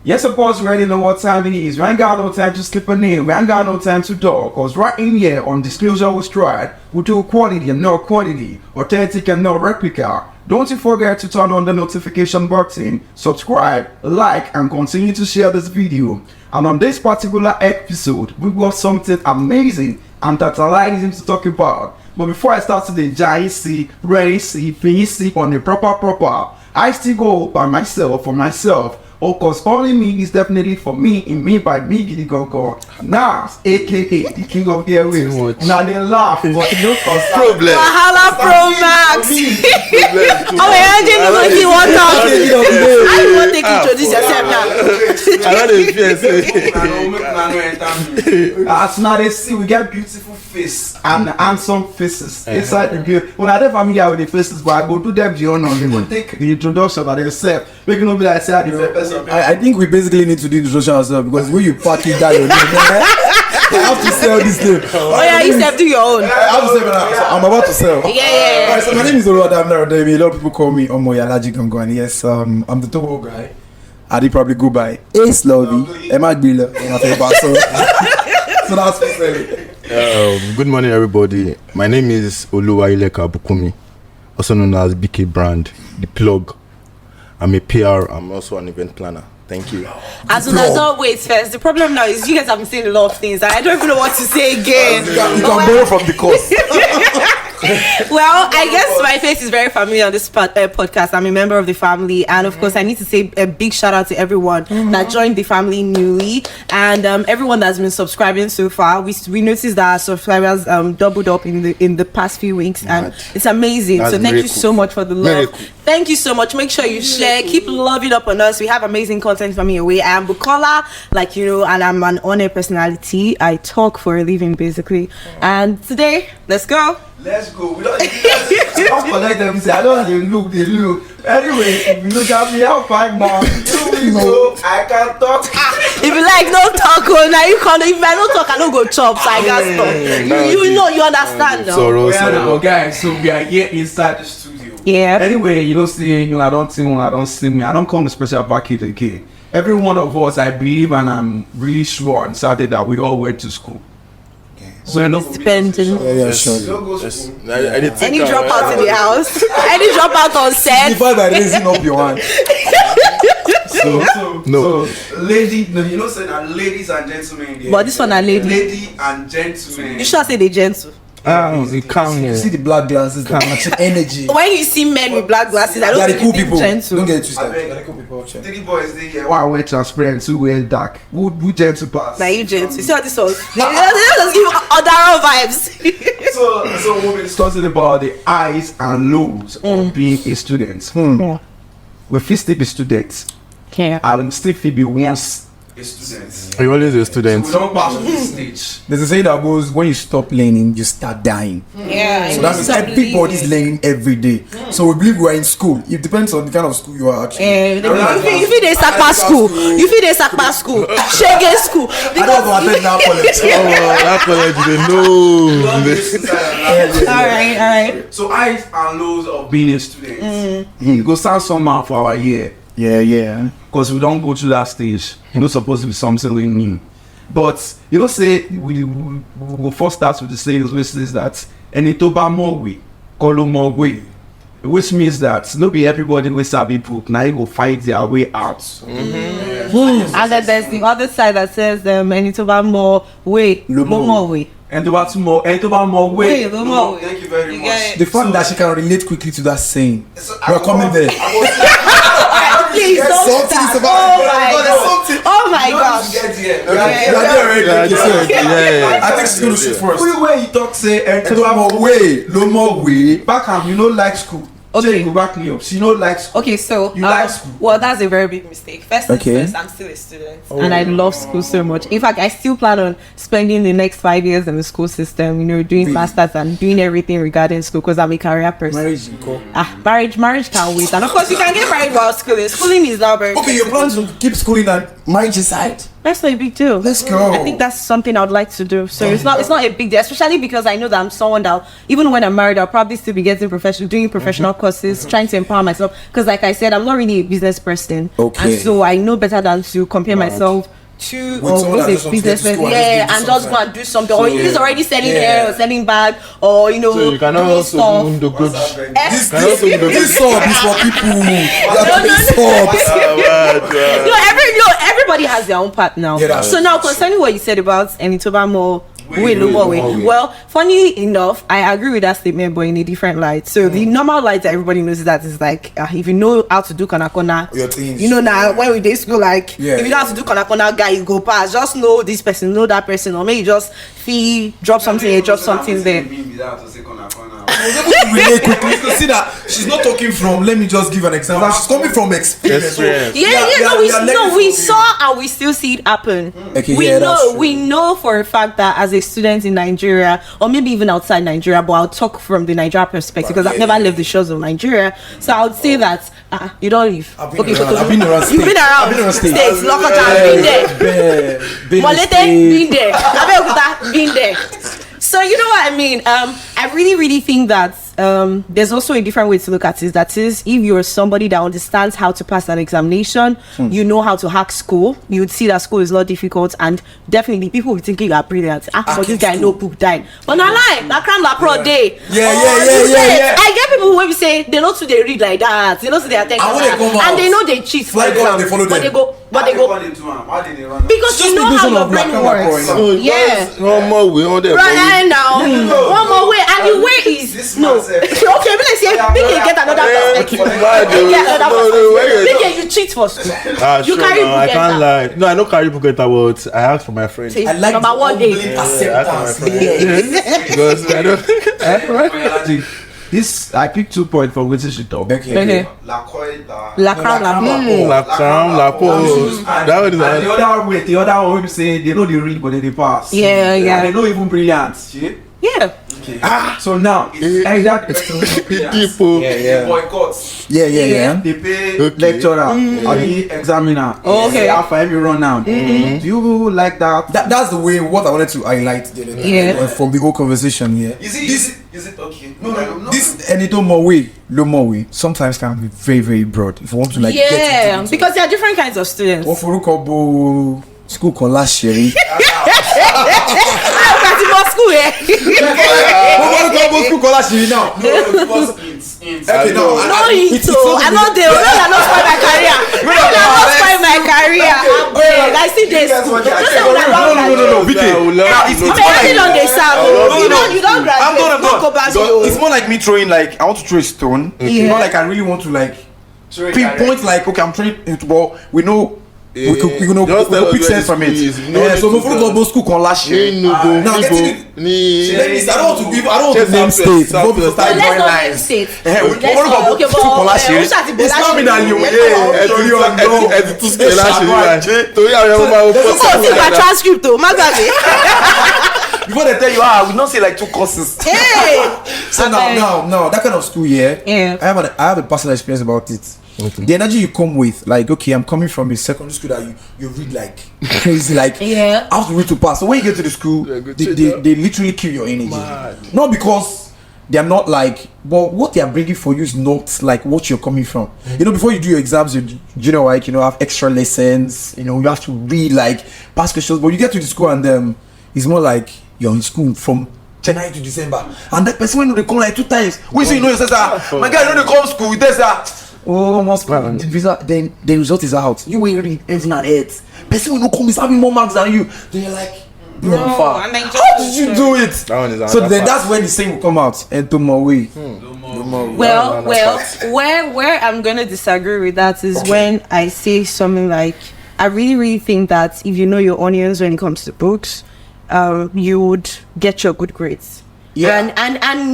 Yes, of course, we already know what time it is. We ain't got no time to slip a name. We ain't got no time to talk. Because right in here on Disclosure with Stride, we do quality and no quantity, authentic and no replica. Don't you forget to turn on the notification button, subscribe, like, and continue to share this video. And on this particular episode, we've got something amazing and tantalizing to talk about. But before I start today, JC, Racy, PC on the proper, I still go by myself for myself. Of course, calling me is definitely for me, and me by me, Giddy Gongo. Nas, aka the king of the airwaves. Now they laugh, but no problem. Wahala Pro Max. Oh, I didn't know if you want to. I want to introduce yourself now. I don't know. As now they see, we get beautiful face and handsome faces inside the view. When I don't familiar with the faces, but I go to them the honor. They will take the introduction by themselves. Make it not be like say the first person. I think we basically need to do the introduction ourselves because when you package that your name, I have to sell this name. Oh yeah, you have to do your own. I have to sell it. I'm about to sell. Yeah. Alright, so my name is Oluwadamilare Odeyemi. A lot of people call me Omoyalaji Gongo, and yes, I'm the Togo guy. I did probably go by Ace Lovey, Emma Gbila, and I think so that's for selling. Good morning, everybody. My name is Oluwaileka Bukumi, also known as BK Brand, the plug. I'm a PR. I'm also an event planner. Thank you. As soon as always, first, the problem now is you guys have been saying a lot of things. I don't even know what to say again. You can borrow from the course. Well, I guess my face is very familiar on this podcast. I'm a member of the family, and of course, I need to say a big shout out to everyone that joined the family newly, and everyone that's been subscribing so far. We noticed that our subscribers doubled up in the past few weeks, and it's amazing. That's so thank you cool. so much for the love. Cool. Thank you so much. Make sure you share. Keep loving up on us. We have amazing content coming your way. I am Bukola, and I'm an on-air personality. I talk for a living, basically. And today, let's go. Let's go. We don't collect them. Say, I don't they look. Anyway, if you look at me, I'll find now. You know, I can't talk. If you like no talk, now you call. If I don't talk, I don't go chop. So I can't stop. You know, you understand now. Sorrow. Guys, so we are here inside the studio. Yeah. Anyway, you don't see, I don't see me. I don't come to special package again. Every one of us, I believe, and I'm really sure and certain that we all went to school. So Depending. Yeah, sure. Any dropout in the house? Any dropout on set? Before by raising up your hand. So, lady, no, you know, say that ladies and gentlemen. Yeah. But this one a lady. Lady and gentlemen. You should say the gentle. You can't. You see the black glasses, the energy. When you see men with black glasses, I They don't are the think cool you think people. gentle. Don't get it twisted. I beg. They are the cool people. Three boys they here. One wear transparent, two wear dark. Who gentle pass? Now you gentle. You see how this was? Let's give Odaro vibes. So we'll be discussing about the highs and lows of being a student. Yeah. We still be students. Yeah. I will still be once a student. Are you always a student? We don't pass on this stage. There's a saying that goes, when you stop learning, you start dying. Yeah. So that means everybody's learning every day. So we believe we are in school. It depends on the kind of school you are actually. You feel they Sakpa school. You feel they Sakpa school. Shege school. I don't know attend that college. That college, they know. Alright. So highs and lows of being a student. You go sound somehow for our year. Yeah. Because we don't go through that stage. It's not supposed to be something we need. But you know, say we will first start with the saying which says that any toba more way, call more way. Which means that not be everybody will sabi book, now you will fight their way out. And then there's the other side that says any toba more way, more way. And about more way. More way. Thank you very much. The fact that she can relate quickly to that saying. We're coming there. Please don't start. Oh my gosh. I think she's going to shoot first. Who way you talk say and No more way. back home, you know like school. Okay. Go back me up. So you know like school. Okay, so You like school? well, that's a very big mistake. First things first, I'm still a student, and I love school so much. In fact, I still plan on spending the next 5 years in the school system. You know, doing masters and doing everything regarding school because I'm a career person. Marriage can't wait, and of course, you can get married while schooling. Schooling is now very. Okay, your plans to keep schooling and marriage aside. That's not a big deal. Let's go. I think that's something I would like to do. So it's not a big deal, especially because I know that I'm someone that even when I'm married, I'll probably still be doing professional courses, trying to empower myself. Because like I said, I'm not really a business person, and so I know better than to compare myself to business person, and just go and do something. Or he's already selling hair or selling bag, or So you cannot also do the good. This sub is for people. Everybody has their own part now. Yeah, so now concerning what you said about Enitoba more. Well, funny enough, I agree with that statement, but in a different light. So the normal light that everybody knows is that is like if you know how to do kona, you know now when we did school, like if you know how to do kona, guy, you go past. Just know this person, know that person, or maybe just drop something here, drop something there. Really quickly, you can see that she's not talking from. Let me just give an example. She's coming from experience. We saw and we still see it happen. Okay, we know for a fact that as a student in Nigeria, or maybe even outside Nigeria, but I'll talk from the Nigeria perspective because I've never left the shores of Nigeria. So I would say that you don't leave. I've been around states. Lokoja, been there. Molete, been there. Abeokuta, been there. So you know what I mean. I really think that there's also a different way to look at it. That is, if you're somebody that understands how to pass an examination, you know how to hack school. You would see that school is not difficult, and definitely people will be thinking you are brilliant. But this guy no book died. But not lie, that cram la pro day. I get people who will say they know to they read like that. They know to they attend and they know they cheat for exam. But they go. Because you know how your brain works. One more way on there. Right now, one more way, and the way is no. Okay, let's say we can get another perspective. You cheat for school. You carry Bugetta. I can't lie. No, I don't carry Bugetta, but I asked for my friend. I like number one day. Acceptance. Because I don't. This I picked 2 points for which she talk. Okay. La croix, La crown, la pose. That was the other one will say they know they read but they pass. Yeah. They know even brilliant. Yeah. Okay. So now exactly people. Boycotts. Yeah. They pay lecturer or the examiner. Okay. After every run now. Do you like that? That's the way what I wanted to highlight from the whole conversation here. Is it okay? No. This Enito Mowe sometimes can be very, very broad. If you want to get into because there are different kinds of students. What for school called last year. School here. School called last year now. I know they will not spoil my career. I see this. No. You don't graduate. It's more like me throwing I want to throw a stone. It's not like I really want to pinpoint okay, I'm throwing it, but we know. We pick sense from it. So we follow school called last year. Now I don't want to name states. Let's not name states. It's not me that you transcript before they tell you, we not say 2 courses. So now that kind of school, I have a personal experience about it. Okay. The energy you come with, I'm coming from a secondary school that you read crazy, how to read to pass. So when you get to the school, they literally kill your energy. Mad. Not because they are not but what they are bringing for you is not what you're coming from. Before you do your exams, you have extra lessons. You have to read past questions. But you get to the school and it's more you're in school from January to December, and that person when they come 2 times. When you know yourself, my guy, they come school with this. The visa, then the result is out. You will read, it's not it. Person will not come is having more marks than you. Then you're how did you do it? So then that's when the saying will come out. And to my way. Well, where I'm gonna disagree with that is when I say something I really think that if you know your onions when it comes to books, you would get your good grades. And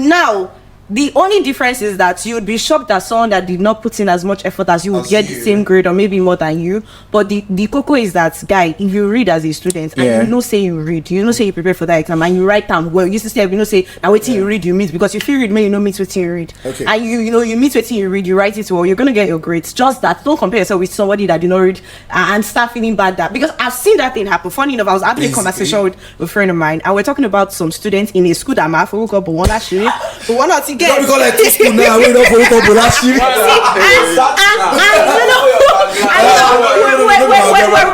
now the only difference is that you would be shocked that someone that did not put in as much effort as you would As get you. the same grade or maybe more than you. But the cocoa is that, guy, if you read as a student and Yeah. you know say you read, you know say you prepare for that exam and you write down well, you say you know say now waiting you read you meet, because if you read me you know meet what you read. Okay. And you know you meet what you read, you write it well, you're gonna get your grades. Just that, don't compare yourself with somebody that did not read and start feeling bad that, because I've seen that thing happen. Funny enough, I was having a conversation with a friend of mine and we're talking about some students in a school that I'm at for but one actually but one not to get. Don't be call like two school now. We don't follow up last year.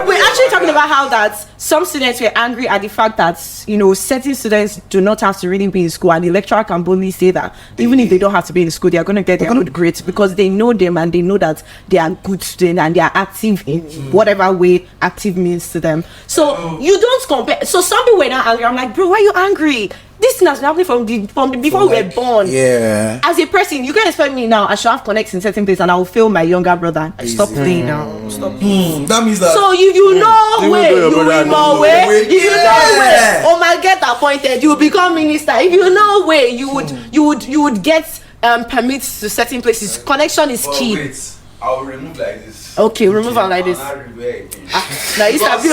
We're actually talking about how that some students were angry at the fact that certain students do not have to really be in school, and the lecturer can boldly say that even if they don't have to be in school, they are going to get their good grades because they know them and they know that they are good students and they are active in whatever way active means to them. So you don't compare. So some people were not angry. I'm like, bro, why are you angry? This thing has been happening from the before we were born. Yeah. As a person, you can expect me now. I should have connects in certain places, and I will fail my younger brother. Stop playing now. Stop. That means that. So you know You way, will do your you brother. will know way, Wait, you know yeah. way. Oh my, get appointed, you will become minister. If you know way, you would get permits to certain places. Connection is key. Wait, I'll remove like this. Okay, remove am like this. I'll not rewear again. Now you Because- sabi.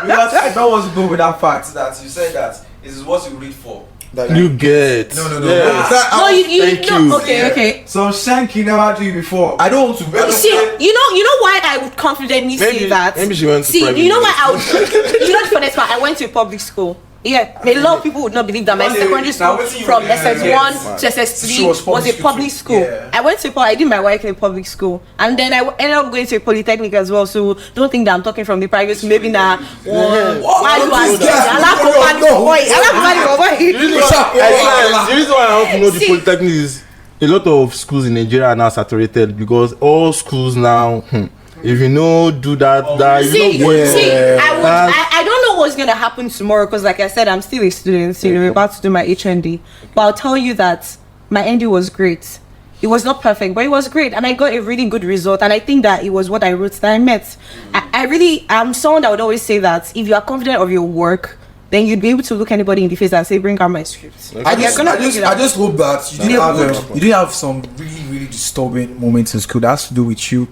Because I don't want to go with that fact that you said that this is what you read for. You get. No. Yeah. No, you Thank no. you. Okay. So Shanky never do it before. I don't want to. You see, you know why I would confidently say that. Maybe she went to See, private you know why I would. You know the funniest part? I went to a public school. Yeah, a lot of people would not believe that my Now, secondary now, school what do you from mean? SS1 Yes. to SS3 She was was a public public school school. too. Yeah. I went to I did my work in a public school, and then I ended up going to a polytechnic as well. So don't think that I'm talking from the private school. Maybe now, why you are scared? I like company for boy. I like company for boy. The reason why I want to know the See. polytechnic is a lot of schools in Nigeria are now saturated because all schools now, if you know do that, you See, know what. I don't know what's gonna happen tomorrow because, like I said, I'm still a student. So I'm about to do my HND, but I'll tell you that my ND was great. It was not perfect, but it was great, and I got a really good result. And I think that it was what I wrote that I met. I'm someone that would always say that if you are confident of your work, then you'd be able to look anybody in the face and say, "Bring out my script." I And you're gonna bring it out. just hope that you didn't have some really disturbing moments in school that has to do with you,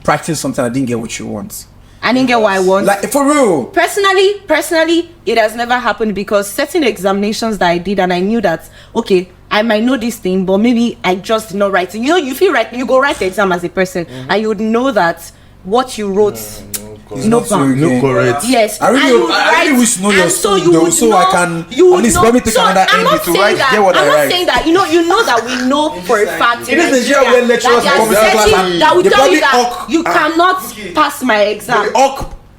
practicing something that didn't get what you want. I didn't get what I want. Like for real. Personally, it has never happened because certain examinations that I did, and I knew that okay, I might know this thing, but maybe I just did not write it. You feel right, you go write the exam as a person, and you would know that what you wrote. No not so bang. No correct. Yes, I and you really, would I really write, wish to know your and so story you though, would so know, I can you would at least know. let me take So another I'm ND not to saying write, that. get what I'm I not write. saying that. You know that we know for a fact. In Nigeria where lecturers that come there are into class certain- and that will they tell you probably that you cannot pass my exam.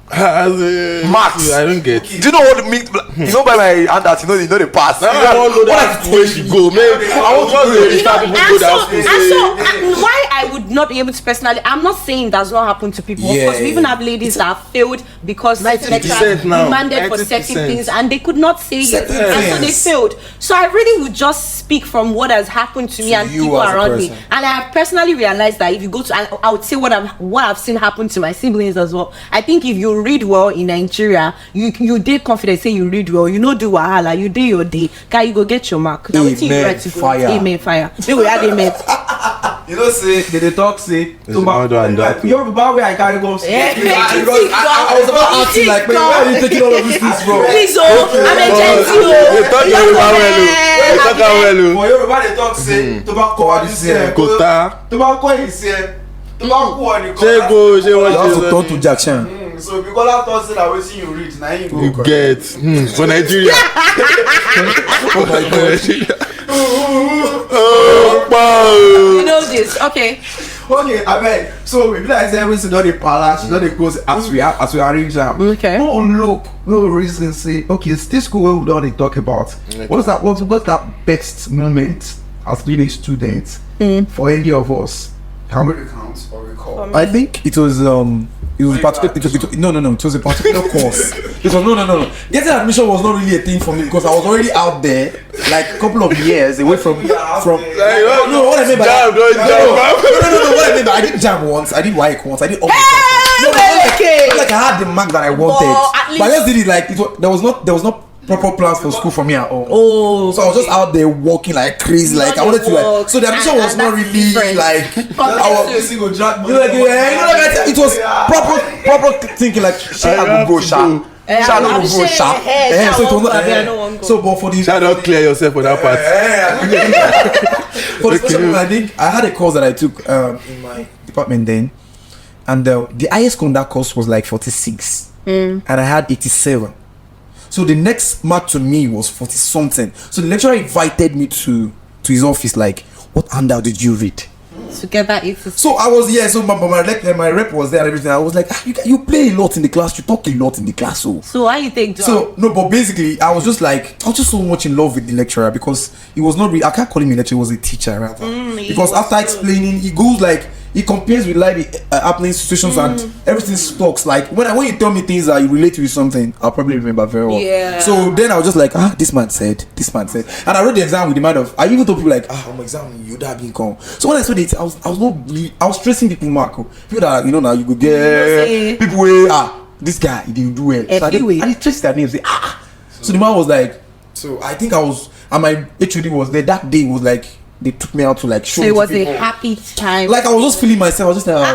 Max. I don't get. Do you know what it means? You know by my handout, you know the pass. Now I want to know that where she go, man. I want to know the start people go that school. And why I would not be able to personally, I'm not saying that's not happened to people. Of course, we even have ladies that have failed because 90% now. demanded for certain 90%. things and they could not say it, Certain and so they things. failed. So I really would just speak from what has happened to me To and you people as a around me. person. And I have personally realized that if you go to, and I would say what I've seen happen to my siblings as well. I think if you read well in Nigeria, you did confident say you read well, you know do wahala, you do your day, guy you go get your mark. Now wetin you Amen, write to go? fire. Amen fire. Maybe we had amen. You know, say they talk say order and that. you're about where I can't go. Yeah. I was about asking like, man, where are you taking all of these things from? Please, I'm a gentle. They talk Yoruba well, oh. They talk am well, oh. For Yoruba they talk say tó bá kọ́ wa ní sí ẹ Kota. tó bá kọ́ yìí sí ẹ tó bá kú ọ nìkan. Ṣé go, ṣé wọ́n You have to ṣe turn to Jackson. So because that thought say that wetin you read na him you go. get for Nigeria. Oh my God. Oh, wow. You know this, okay? Okay, abeg. So we be like say everything don dey palace, don dey go as we arrange am. Okay. No look, no reason say okay, it's this school wey we don dey talk about. What's that best moment as being a student for any of us? Can we recount or recall? I think it was particular. It was a particular course. It was no. Getting admission was not really a thing for me because I was already out there, like a couple of years away from. No, what I mean by that. No, what I mean by I did jam once. I did WAEC once. I did almost jam once. Not like I had the mark that I wanted. But at But I just did it like there was not proper plans for school for me at all. Oh, So I was just out there walking like crazy, like I wanted to like. So the ambition was not really like. I was. Single jack. It was proper thinking like shit. I go sha. Sha no go sha. So it was not. So but for the Shout out, clear yourself for that part. for the special, I think I had a course that I took in my department then, and the highest score on that course was like 46, and I had 87. So the next mark to me was 40 something. So the lecturer invited me to his office. Like, what handout did you read? together it's So I was So my rep was there and everything. I was like, you play a lot in the class. You talk a lot in the class. so why you take job? So no, but basically I was just so much in love with the lecturer because he was not really. I can't call him a lecturer. He was a teacher rather. Because after explaining, he goes like. He compares with live happening situations and everything talks like when you tell me things that you relate to something, I'll probably remember very well. Yeah. So then I was just like, this man said, and I wrote the exam with the mind of. I even told people like, my exam you that been come. So when I saw it, I was stressing people, Marco. People that now you go get people where this guy he didn't do well. So I traced their names. So the man was like, so I think I was and my HOD was there that day was like. They took me out to like show. So it was people. a happy time. Like I was just feeling myself. I was just like,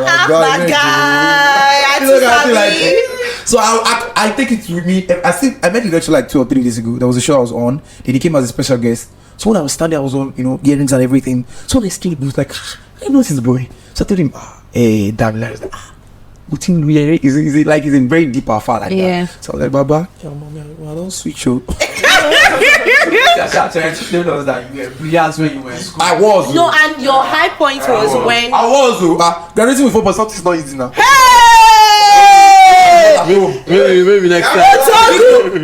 so I take it with me. I met the lecturer like 2 or 3 days ago. There was a show I was on. Then he came as a special guest. So when I was standing, I was on earrings and everything. So when I stood, he was like, I know this boy. So I told him, hey, damn, is it like he's in very deep or far like that? So I was like, Baba, I don't switch you. I was. No, and your high point was when I was. Graduating with 4% something is not easy now. Maybe next time.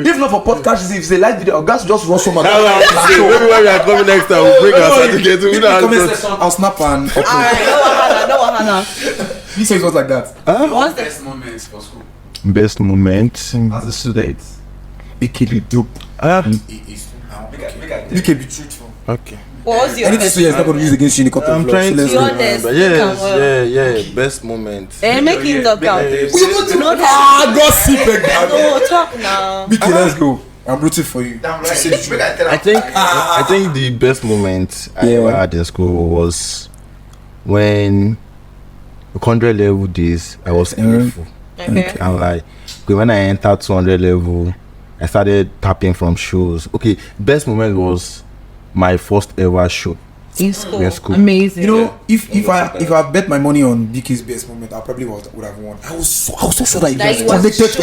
If not for podcast, if it's a live video, guys just run some. Maybe when we are coming next time, we'll bring our certificate. I'll snap and upload. Alright, no wahala. He says it was like that. What's the Best moments for school Best moment. as a student. BK dope. BK be truthful. Okay. what was your Anything so it's not going to use against you in the court of I'm law. trying So to let's go. remember. Yeah. Best moment. make him talk out. No talk. Gossip again. No talk now. BK, let's go. I'm rooting for you. I think the best moment I ever had in school was when 100 level days I was careful. Okay. And like when I entered 200 level, I started tapping from shows. Okay, best moment was my first ever show In school. in school. Amazing. If I bet my money on BK's best moment, I probably would have won. I was so sure that That he it was was connected to show.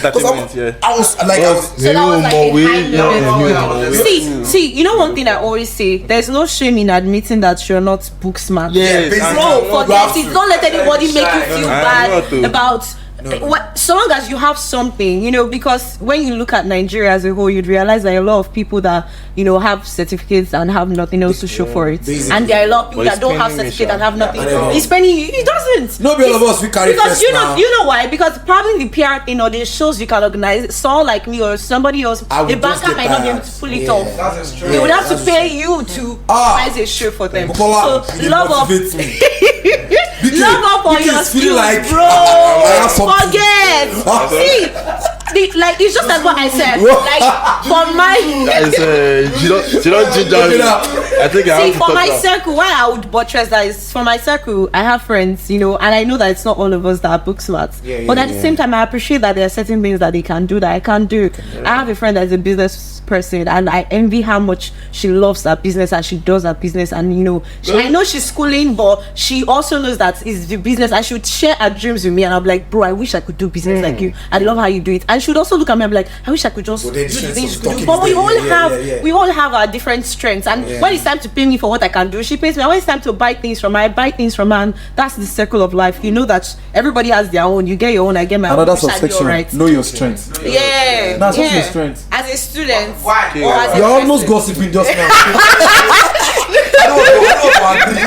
entertainment. Yeah. I was like, So that was like a high Yeah. See, you know one thing I always say, there's no shame in admitting that you're not book smart. Yes. Bro, forget it. Don't let anybody make you feel not to. bad about what, so long as you have something, because when you look at Nigeria as a whole, you'd realize there are a lot of people that have certificates and have nothing else to show for it, basically. and there are a lot of people But that don't have spending certificate and have nothing. I know. He's spending. He doesn't. No, all of us we carry Because first you now. know why? Because probably the PR thing or the shows you can organize, someone like me or somebody else, I would the just banker get might not be able tired. to pull it Yeah. off. That's a They would have to that's pay you to organize a show for them. Bukola, So it love up, motivates me. love up on BK your is feeling skills, like, bro. I have something. Forget. See, it's just like what I said. Like for my. She don't ginger me. I think I See, have to for talk my now. circle, why I would buttress that is for my circle, I have friends, and I know that it's not all of us that are book smart. But at the same time, I appreciate that there are certain things that they can do that I can't do. I have a friend that's a business person, and I envy how much she loves her business and she does her business. And I know she's schooling, but she also knows that it's the business. And she would share her dreams with me, and I'm like, bro, I wish I could do business like you. I love how you do it. And she would also look at me and be like, I wish I could just do then the strengths things of you could do. talking But is we all there. have we all have our different strengths. And when it's time to pay me for what I can do, she pays me. And when it's time to buy things from her, I buy things from her. And that's the circle of life. You know that everybody has their own. You get your own, I get my own. Another We shall be subsection. alright. Know your strengths. Yeah. That's what's yeah. your strength. As a student. Why? Or as a You're almost person. gossiping just now. I don't want to agree.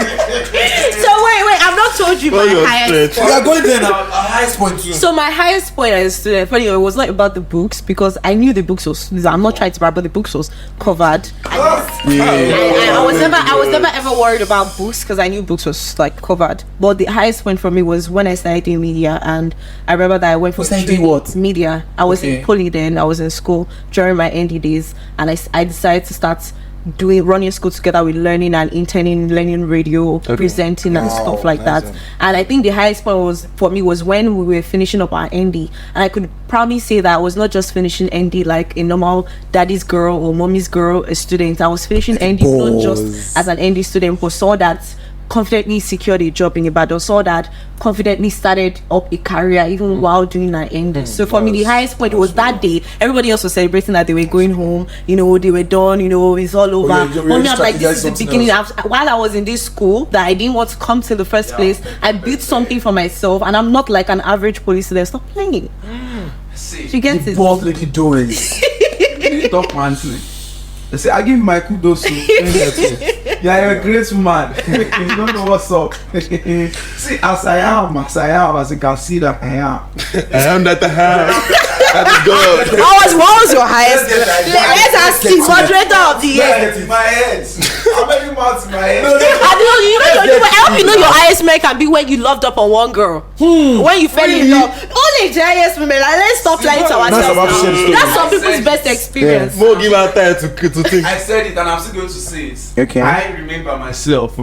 So wait, I'm have not told you my What's your highest strength? We are going there now. Our highest point too. So my highest point as a student, funny, it was not about the books because I knew the books was. I'm not trying to brag, but the books was covered. I was never ever worried about books because I knew books was like covered. But the highest point for me was when I started doing media, and I remember that I went for started doing what? media. I was Okay. in Poly then. I was in school during my ND days, and I decided to start running school together with learning and interning, learning radio, presenting and stuff like that. And I think the highest point was for me was when we were finishing up our ND, and I could proudly say that I was not just finishing ND like a normal daddy's girl or mommy's girl, a student. I was finishing ND not just as an ND student, but saw that confidently secured a job in Ibadan, saw that confidently started up a career even while doing my ND. So for me, the highest point was that day. Everybody else was celebrating that they were going home, they were done, it's all over. you're Only I'm like, this is the strategizing beginning. something While I was in this school that I didn't want to come to the first place, I built something for myself, and I'm not like an average police student. Stop playing. She gets it. Both lady doing. Stop answering. They say, I give my kudos to you're a great man. You don't know what's up. See, as I am, as you can see that I am. I am that I have. That is God. What was your highest? Let's ask the moderator of the year. My head. I'm very mad to my head. I hope you know your highest man can be when you loved up on one girl. When you fell in love. Only the highest women. Like, let's stop lying to ourselves. That's some people's best experience. More give her time to think. I said it and I'm still going to say it. Okay. I remember myself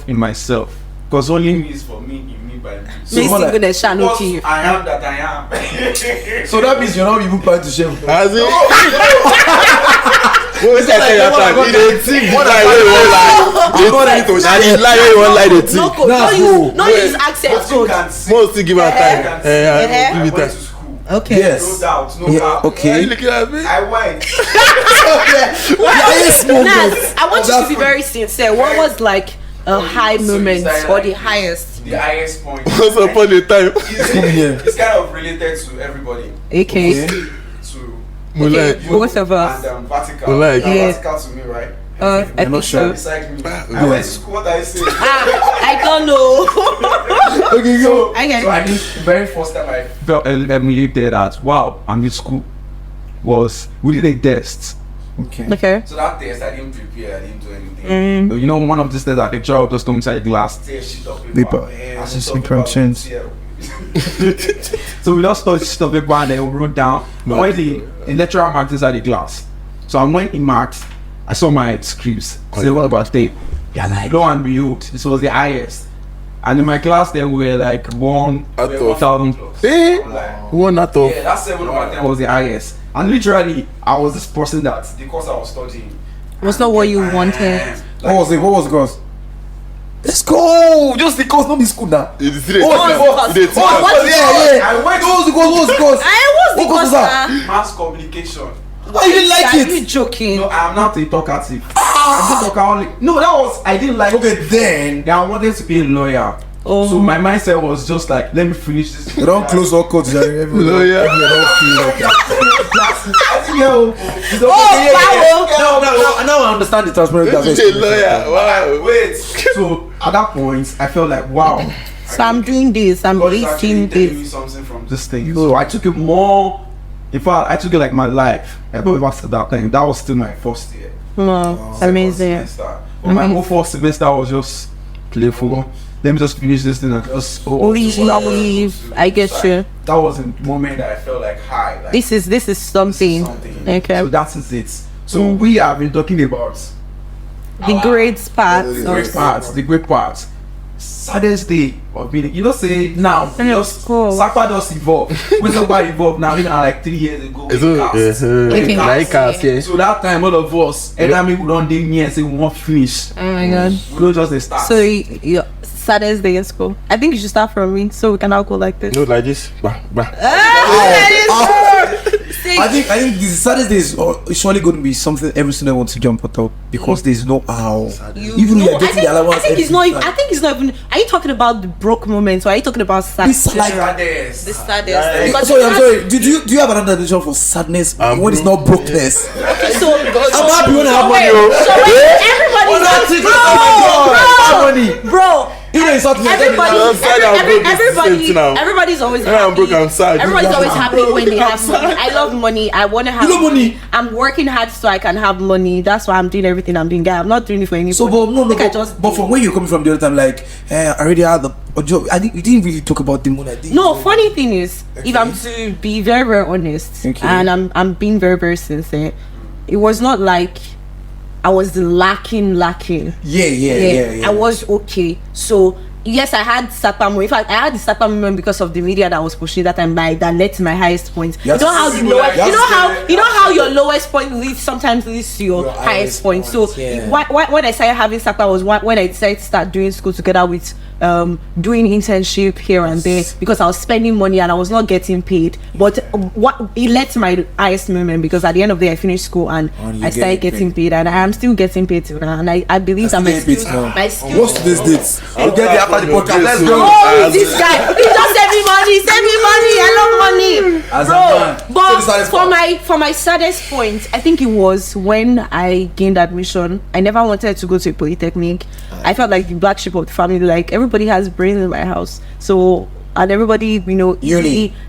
in myself. Because only me is for me, in me by me. So like- goodness shall not Because you. I am that I am. So that means you're not even planning to share. Has it? What is that your time? He dey think the lie wey you wan lie. And he lie wey you wan lie dey No, think. no use accent As you code. can see, Most still give her time. I Give went it to time. school. Okay. Yes. No doubt, no Yeah, doubt. Are you okay. looking at me? I went. Highest moment. Nas, I want you to be very sincere. What was like a high So moment it's or the like highest? The highest point. Once upon a time. It's kind of related to everybody. Okay. To Mulai. Both of us. and vertical. Well, like- Yeah. Vertical to me, right? I not think sure. so. Beside me. I went to school. What I say. I don't know. Okay, go. I get So it. I think the very first time I felt eliminated at wow, I'm in school was we did a test. Okay. Okay. So that test I didn't prepare, I didn't do anything. Mm. You know, one of these tests that the child just told inside the glass. Tear sheet of paper. Paper. Yeah, Assessment sheet of paper. questions. Yeah. So we just touched sheet of paper and then we wrote down when the lecturer marked inside the class. So I went in marked, I saw my scripts. I said, what about tape? Yeah, like lo and behold, this was the highest. And in my class then we were like one Out of- 1,000 plus. Eh? Like, One out of. yeah, that's 7 over 10 was the highest. And literally, I was this person that the course I was studying Was not what you wanted. What was it? What was the course? Let's go. Just the course, not the school now. You dey see What was the course? the What was the course? Yeah. I went What was the course? What was the course? I was the What course was that? course. mass communication. Why you didn't like Are you it? joking? No, I'm not a talkative. I'm not talkative. No, that was I didn't like. Okay, then. I wanted to be a lawyer. Oh. So my mindset was just like, let me finish this. They don't close all courts. Lawyer. I think, yo, it's okay. Oh, Now I understand the transparent. This is a lawyer. Wow. Wait. So at that point, I felt like, wow. So I'm doing this. I'm God is actually reading telling me this. something from this thing. So I took it more. In fact, I took it like my life. I don't even say that thing. That was still my first year. No, Second amazing. semester. But my whole first semester was just playful. Let me just finish this thing and just Leave. I get you. That was a moment that I felt like high. Like, This is something. Okay. So that is it. So we have been talking about The great part. the great parts, the great parts. Saddest day of being, you know, say now, just cool. Sapa does evolve. We talk about evolve now, like 3 years ago. It's we all- cast. Okay. Like us, yeah. So that time, all of us, enemy would don't dey near say we want finish. Oh my god. We don't just dey start. So your saddest day in school. I think you should start from me so we can all go like this. No, like this. Bah, bah. I think the saddest day is surely going to be something every student wants to jump on because there's no how. Even No, you're getting the allowance. I think it's not. I think it's not even. Are you talking about the broke moments or are you talking about It's sadness? like. Saddest. The saddest. Because Sorry, I'm sorry. Do you have another definition for sadness when it's not brokenness? So I'm happy when I have money. So when everybody's When I like, think, oh my God, I have money. bro, You know, it's not everybody's always Yeah, I'm happy. broke, I'm sad. Everybody's always happy when they have money. I love money. I want to have You love money? I'm working hard so I can have money. That's why I'm doing everything I'm doing. Guy, I'm not doing it for anybody. So, but no, Like, I just but from where you're coming from the other time, like, I already had a job. You didn't really talk about the money. No, funny thing is, if I'm to be very, very honest, Okay. and I'm being very, very sincere, it was not like I was lacking. Yeah. I was okay. So yes, I had Sapamo. In fact, I had the Sapamo moment because of the media that was pushing that time by that led to my highest point. You Yes. know how the lowest, you know how your lowest point sometimes leads to your Your highest highest point. So point, yeah. when I started having Sapamo was when I decided to start doing school together with doing internship here and there because I was spending money and I was not getting paid. But what it led to my highest moment because at the end of the day I finished school and you I started getting paid and I am still getting paid till now. And I believe that my skills, What's today's dates? We'll get there after the podcast. Let's go. Oh, this guy! He just send me money. Send me money. I love money, As a bro. man. So the But saddest for part. my saddest point, I think it was when I gained admission. I never wanted to go to a polytechnic. I felt like the black sheep of the family. Like everybody has brains in my house, so and everybody,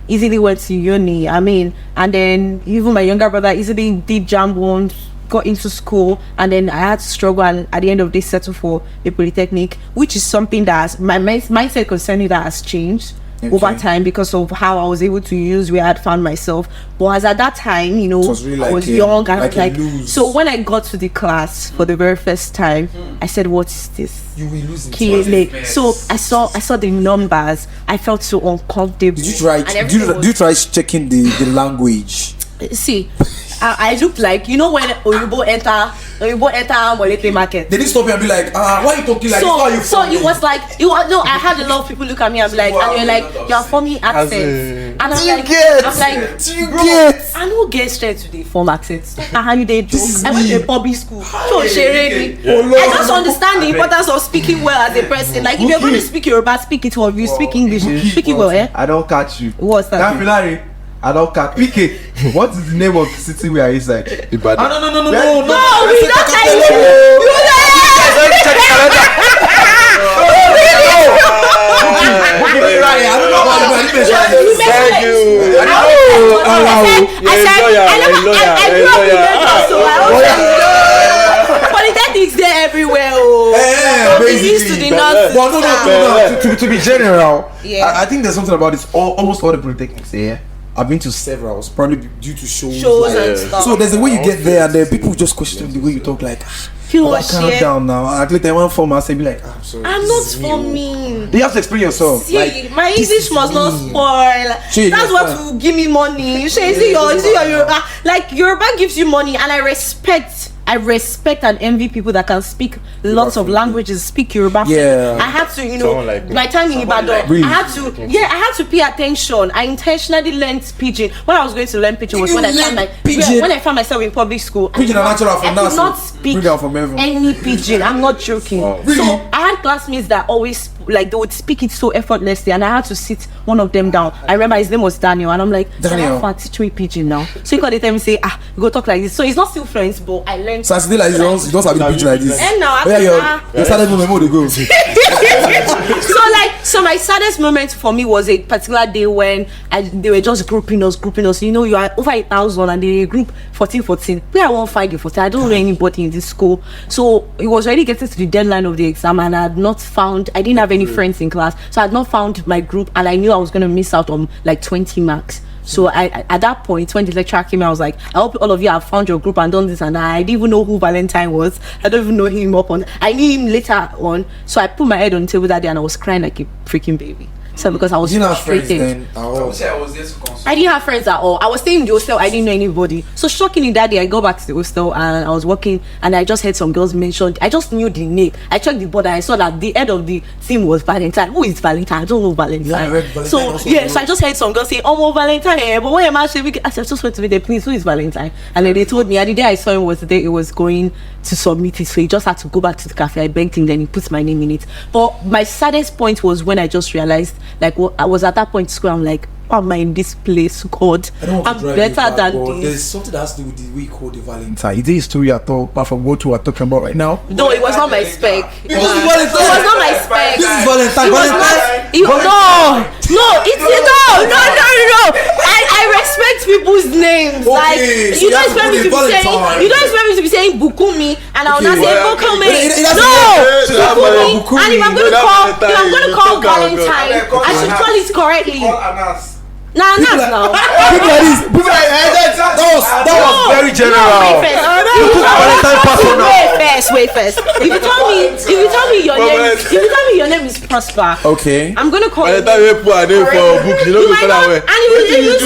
easily went to uni. I mean, and then even my younger brother easily did jam once, got into school, and then I had to struggle and at the end of the day settle for a polytechnic, which is something that my mindset concerning that has changed over time because of how I was able to use where I had found myself. But as at that time, you know, was really I was like young and like like a lose. so when I got to the class for the very first time, I said, what is this? You will lose it. Kile. So I saw the numbers. I felt so uncomfortable. Did you try? And Did everything you try checking the language? see, I looked like, you know, when Oyibo enter Molete market. They didn't stop you and be like, why are you talking like this? Why are you So from it was like no, I had a lot of people look at me and be like, and you're like, you're forming accents, and I'm like, I don't get straight to the form accents. And how you they do? I went to a public school, so I just understand the importance of speaking well as a person. Like if you're going to speak Yoruba, speak it well. If you speak English, speak it well. I don't catch you. What's that? Capillary. I don't catch. PK. What is the name of the city we are inside? Ibadan. No, we don't tell you. Thank you. Polytechnics there everywhere. Basically, To the north. no. To be general, Yeah. I think there's something about this. Almost all the polytechnics here. I've been to several, probably due to shows. And stuff. So there's a way you get there, and then people just question the way you talk. Like, calm down now. I click that one form and say, be like, I'm sorry. I'm not for me. You have to explain yourself. See, my English must not spoil. See, That's what will give me money. You see your Yoruba. Like Yoruba gives you money, and I respect and envy people that can speak lots of languages, speak Yoruba. Yeah. I had to, Someone like me. my time in Ibadan, Really? I had to pay attention. I intentionally learned pidgin. When I was going to learn pidgin was You when I found learned pidgin? when I found myself in public school. Pidgin are natural from I now, could so not speak bring out from everyone. any pidgin. I'm not joking. Really? So I had classmates that always like they would speak it so effortlessly, and I had to sit one of them down. I remember his name was Daniel, and I'm like, Daniel. Daniel, teach me pidgin now. So he got the time and say, you go talk like this. So he's not still friends, but I learned. So I still like this, you don't have a picture like this. And now You started moving more to go. So my saddest moment for me was a particular day when they were just grouping us. You know, you are over 1,000 and they group 14. Where I won't find you 14. I don't know anybody in this school. So it was already getting to the deadline of the exam, and I didn't have any friends in class, so I had not found my group, and I knew I was going to miss out on like 20 marks. So I at that point when the lecturer came, I was like, I hope all of you have found your group and done this and that. I didn't even know who Valentine was. I don't even know him I knew him later on. So I put my head on the table that day and I was crying like a freaking baby. So because I was You didn't have friends frustrated. then. Oh. I didn't have friends at all. I was staying in the hostel. I didn't know anybody. So shockingly that day I go back to the hostel and I was working and I just heard some girls mentioned. I just knew the name. I checked the board and I saw that the head of the team was Valentine. Who is Valentine? I don't know Valentine. Yeah, I read Valentine So also. so I just heard some girls say, "Oh, Valentine." But when am I saying? I said, just went to me there, please. Who is Valentine? And then they told me. And the day I saw him was the day it was going to submit it, so he just had to go back to the cafe. I begged him, then he put my name in it. But my saddest point was when I just realized, like, I was at that point in school, I'm like, why am I in this place, God? I'm better than this. There's something that has to do with the way you call the Valentine. Is this story at all, apart from what we are talking about right now? No, it was not my spec. It was Valentine. not my spec. This is Valentine. It was not. No. I respect people's names. Okay, Like, so you you don't have to expect me call to it be saying. Valentine. You don't expect me to be saying Bukumi, and I will not say Bukumi. No, Bukumi. and if I'm going to call Valentine, I should call it correctly. Nah, People like this. That was very general. No, wait first. If you tell me your name is Prosper. Okay. I'm gonna call By you. the time you put a name for a book, you know you call that way. And if you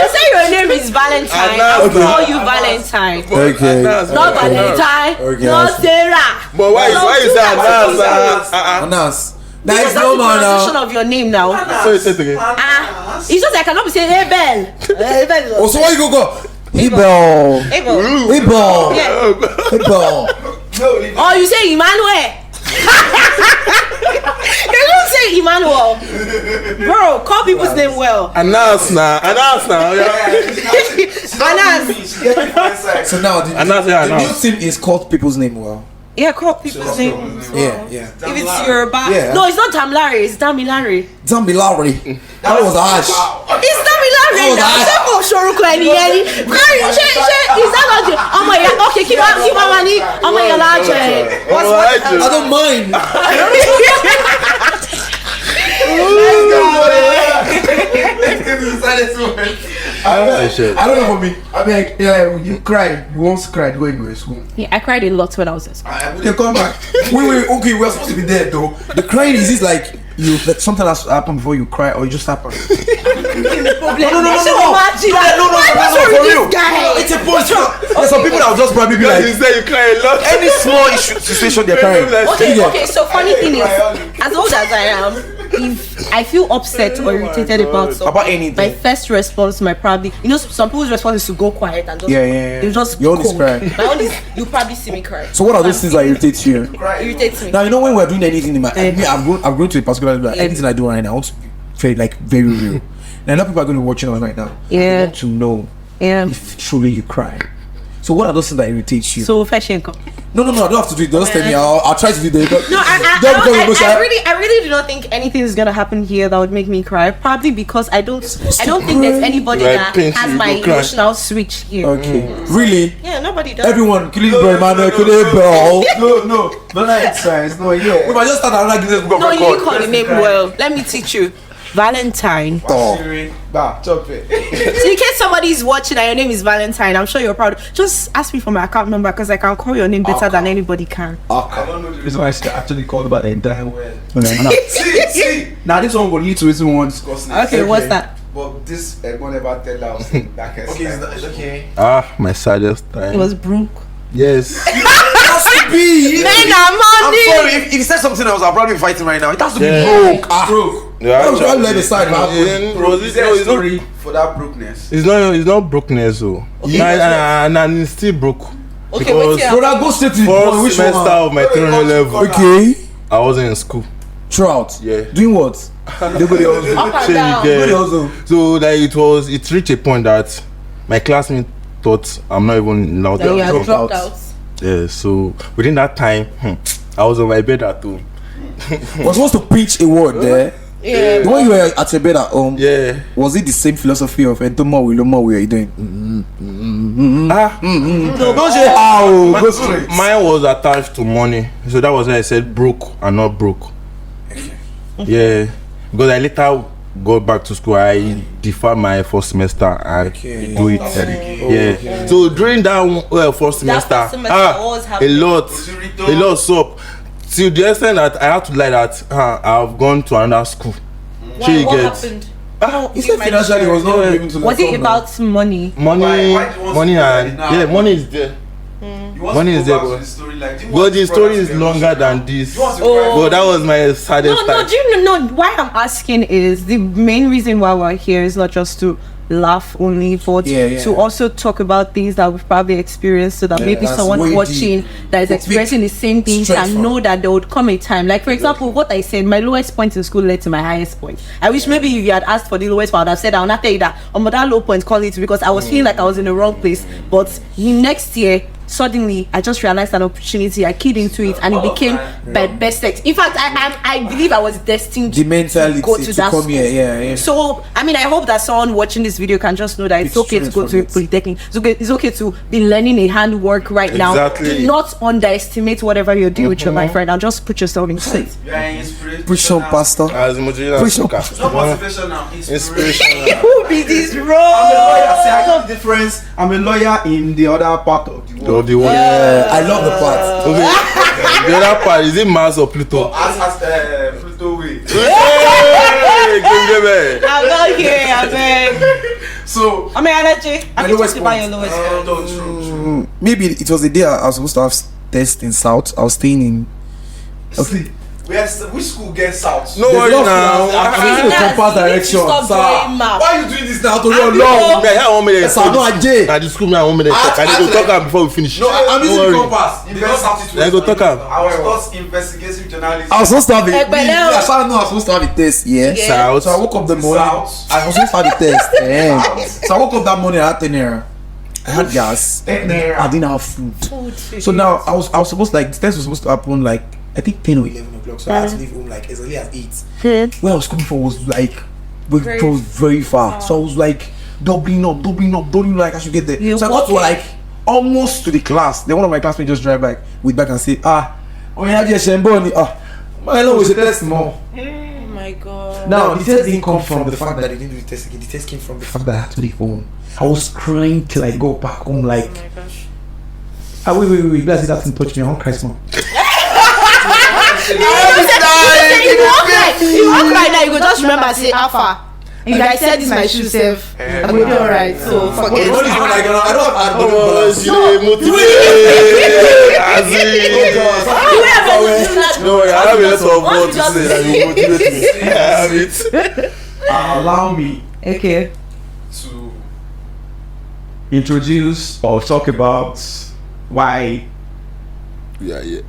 say your name is Valentine, I'll call you Valentine. Okay. Not Valentine. Okay. Not Sarah. But why you say Anas? Anas. That Because is that's no the man pronunciation now. of your name now. So you say it again. It's just I cannot be saying Abel. Oh, so why you go? Abel. Abel. Yeah. Abel. Oh, you say Emmanuel. You don't say Emmanuel. Bro, call people's name well. Anas now. Anas. So now the new team is called people's name well. Yeah, call people's name. Yeah. If it's Yoruba. Yeah. No, it's not Damilare, it's Damilare. Zambilari. That was harsh. It's Damilare Oh, now. that- Ṣé kò ṣorúkọ ẹni yẹn ni? Is that not the ọmọ ìyá? Okay, keep on ní ọmọ ìyá lájẹ. I don't mind. I don't know for me. I mean, yeah, you cried. You once cried when you were in school. Yeah, I cried a lot when I was at school. You come back. Wait, okay, we're supposed to be there though. The crying is this like you like something has happened before you cry or you just happen? No. For real. It's a point. There's some people that will just probably be like, You say you cry a lot. any small issue situation they're crying. Okay, so funny thing is, as old as I am, if I feel upset or irritated about something, About anything. my first response might probably, some people's response is to go quiet and just, Yeah. they just Your own is cold. crying. My own is, you probably see me cry. So what are those things that irritate you? Irritates me. Now you know when we're doing anything in my I'm going to a particular like, anything I do right now, I want to be very real. Now a lot of people are going to be watching us right now. Yeah. I want to know Yeah. if truly you cry. So what are those things that irritate you? So fashion. No, I don't have to do it. Just tell me. I'll try to do it. No, I really do not think anything is gonna happen here that would make me cry. Probably because I don't think there's anybody Right, that paints has you, my you go cry. emotional switch here. Okay. Really? Yeah, nobody does. Everyone, kill his boy, man. Kill his bro. No, like science. No, yeah. We might just start another Guinness Book No, of you didn't Records. call the name well. Let me teach you. Valentine. Bah, chop it. So in case somebody is watching and your name is Valentine, I'm sure you're proud. Just ask me for my account number because I can call your name better than anybody can. I don't know the reason why I actually called about the entire world. See. Now this one will lead to reason we want to discuss next. Okay, what's that? But this one never tell us that can It's okay. My saddest time. It was broke. Yes. Has to be. Men are money. I'm sorry. If you said something else, I'll probably be fighting right now. It has to be Yeah. broke. broke. Yeah, I'm trying to let the side Was Is it? there No, a it's not. story for that brokenness? It's not brokenness, though. And it's still broke. Okay, Because wait here. Brother, go straight to the point. first Which semester one? of my tertiary level, Okay. I wasn't in school. Throughout. Yeah. Doing what? Nobody else. Up and So you down. get- Nobody else. So like it reached a point that my classmate thought I'm not even allowed Then to you drop. have dropped out. Yeah, so within that time, I was on my bed at home. Was supposed to preach a word there. Yeah. The one you were at your bed at home. Yeah. Was it the same philosophy of Entomo Wiloma we are doing? No, don't say how. Go straight. Mine was attached to money, so that was why I said broke and not broke. Yeah, because I later got back to school. I deferred my first semester and do it. Yeah. So during that first semester, semester, what was a happening? lot sup. To the extent that I had to lie that I've gone to another school. Why, what happened? He said financially was not able to. Was it about money? Money Why do you want and to do that now? money is there. You want When to is go there, back bro? to the story? Like, do you But want the to story cry is to longer emotion than now? this. You want to Oh. cry? But that was my saddest No, time. do you know why I'm asking is the main reason why we're here is not just to laugh only, but to also talk about things that we've probably experienced, so that maybe that's someone way watching deep. that is experiencing the same things Straight and from. know that there would come a time. Like, for example, what I said, my lowest point in school led to my highest point. I wish maybe if you had asked for the lowest point, I would have said, I'll not tell you that. That low point, call it, because I was feeling like I was in the wrong place. But next year, suddenly I just realized an opportunity, I keyed into it, and it became my best sex. In fact, I believe I was destined The mentality to go to that come school. here, yeah. So I mean, I hope that someone watching this video can just know that it's okay to go to a polytechnic. It's okay to be learning a handwork right now. Exactly. Do not underestimate whatever you're doing with your life right now. Just put yourself in place. You are inspirational. Push on, pastor. As motivational Push up. It's not motivational. Inspirational. Who be this I'm a lawyer. See, I wrong? know the difference. I'm a lawyer in the other part of the world. Of the one. I love the part. Okay. The other part, is it Mars or Pluto? As Pluto way. Hey, give me. I'm not here. I'm there. So, I'm energy. I'm lowest talking about your point. lowest. no, true. Maybe it was the day I was supposed to have test in South. I was staying in. See, which school gets south? No worry now. I'm in the compass direction. Stop Sir, doing map. why you doing this now? To I your know. long. Me, I want me to Sir, no, I did. At the school, me, I want me to talk. I need to talk am before we finish. No, I'm using Don't the worry. compass. You best have to Then go talk am. I was taught investigative journalism. I was supposed to have it. But now- I found out I was supposed to have a test. Yeah. South. So I woke up the morning. South. I was supposed to have a test. So I woke up that morning at 10 naira. I had gas. I didn't have food. So now I was supposed to, like, the test was supposed to happen like I think 10 or 11 o'clock. So I had to leave home like as early as 8. Where I was coming from was like very far. So I was like doubling like I should get there. You So I got to walking? like almost to the class. Then one of my classmates just drive back with back and say, oh yeah, just Shemboni. My Lord was a test more. Oh my god. Now the test didn't come from the fact that they didn't do the test again. The test came from the fact that I had to leave home. I was crying till I go back home like. Oh my gosh. Wait, guys, that didn't touch me. I won't cry small. You walk right now, you go just remember and say Alpha. If I said this my shoe self, I will be alright. So forget What is it. not like, I don't have Oh, she dey motivate. As in. No worry, I have a lot of words to say that you motivate me. I have it. Allow me Okay. to introduce or talk about why Yeah.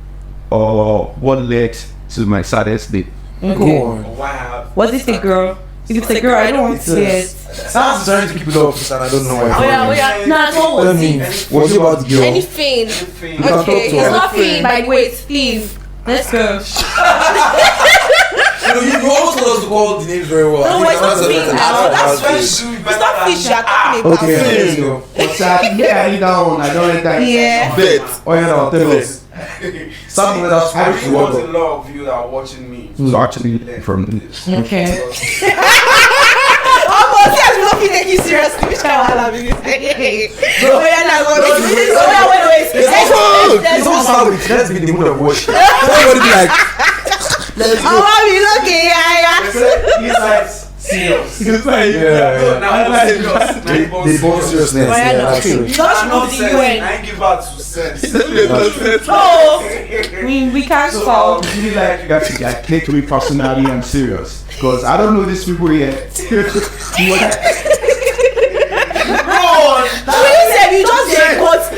or what led to my saddest day. Okay. why I have What's it a girl? If it's a girl, I don't want to hear it. Sounds trying to keep it up, and I don't know why. Oh yeah. Nah, what Tell was me, it? what's it about the girl? Anything. anything. can talk Okay, to it's her. not fame, by the way, it's Steve. Let's go. You almost told us to call the names very well. No, it's not me now. That's That's very fish. true. It's not fish you're talking about. Okay, let's go. What's that? Yeah, you down. I don't like that. Yeah. Bet. Oh yeah, no, tell us. Something that's I supposed to really want work. a lot of you that are watching me. Who's actually from this? Okay. Almost, yes, we don't feel take you seriously. Which kind of wahala be this? Oh yeah, now go. Wait. It's all start with let's be in the mood of worship. Everybody be like, let's go. Oh, we looking, yeah. He's like serious. Yeah. Now I'm serious. They both seriousness. Oh, yeah, Yeah, no. that's true. You just No move the sense. UN. I ain't give out to sense. Oh, we can't So fall. really like you guys to take me personally and serious because I don't know these people yet. You said you just did what? I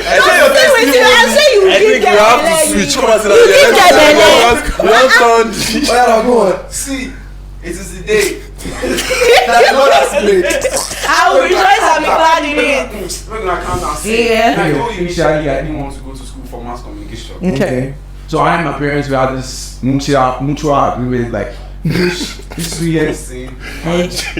say you I did think we have to switch. Come on, sit down here. did get Let's turn. Oh yeah, now go on. See, it is the day. That Lord has made. I will rejoice and be glad in it. We're gonna count down. See, Yeah. I told you initially I didn't want to go to school for mass communication. Okay. So I and my parents we had this mutual agreement like this years See,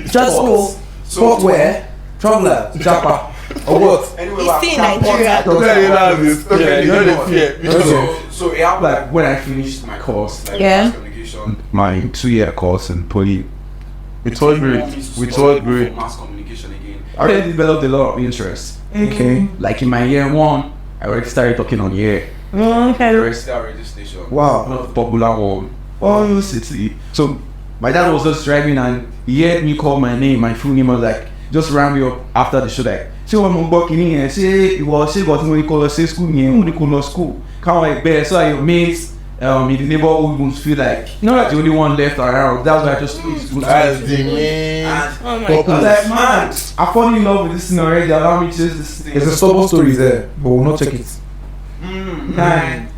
Just go. Sport where? Traveler. Japa. Or what? anyway, He's still in Nigeria. Okay, you know the fear. So it happened Like when I finished my course, like Yeah. mass communication. my 2-year course in poly, we told me mass communication again. I already developed a lot of interest. Okay. Like in my year 1, I already started talking on the air. Okay. Star radio station. Wow. Not popular or all city. So my dad was just driving and he heard me call my name, my full name. I was like, just rang me up after the show like, ṣé wọn mọ gbọ́ kìíní yẹn ṣé ìwọ tí wọ́n kọ́ lọ sí school yẹn wọ́n ní kó lọ school káwọn ẹgbẹ́ so that your mates in the neighborhood won't feel like you know that the only one left around. That's why I just That's the main. Oh my I was god. like, man, I fall in love with this thing already. Allow me to chase this thing. There's a stubborn story there, but we'll not check it. Man,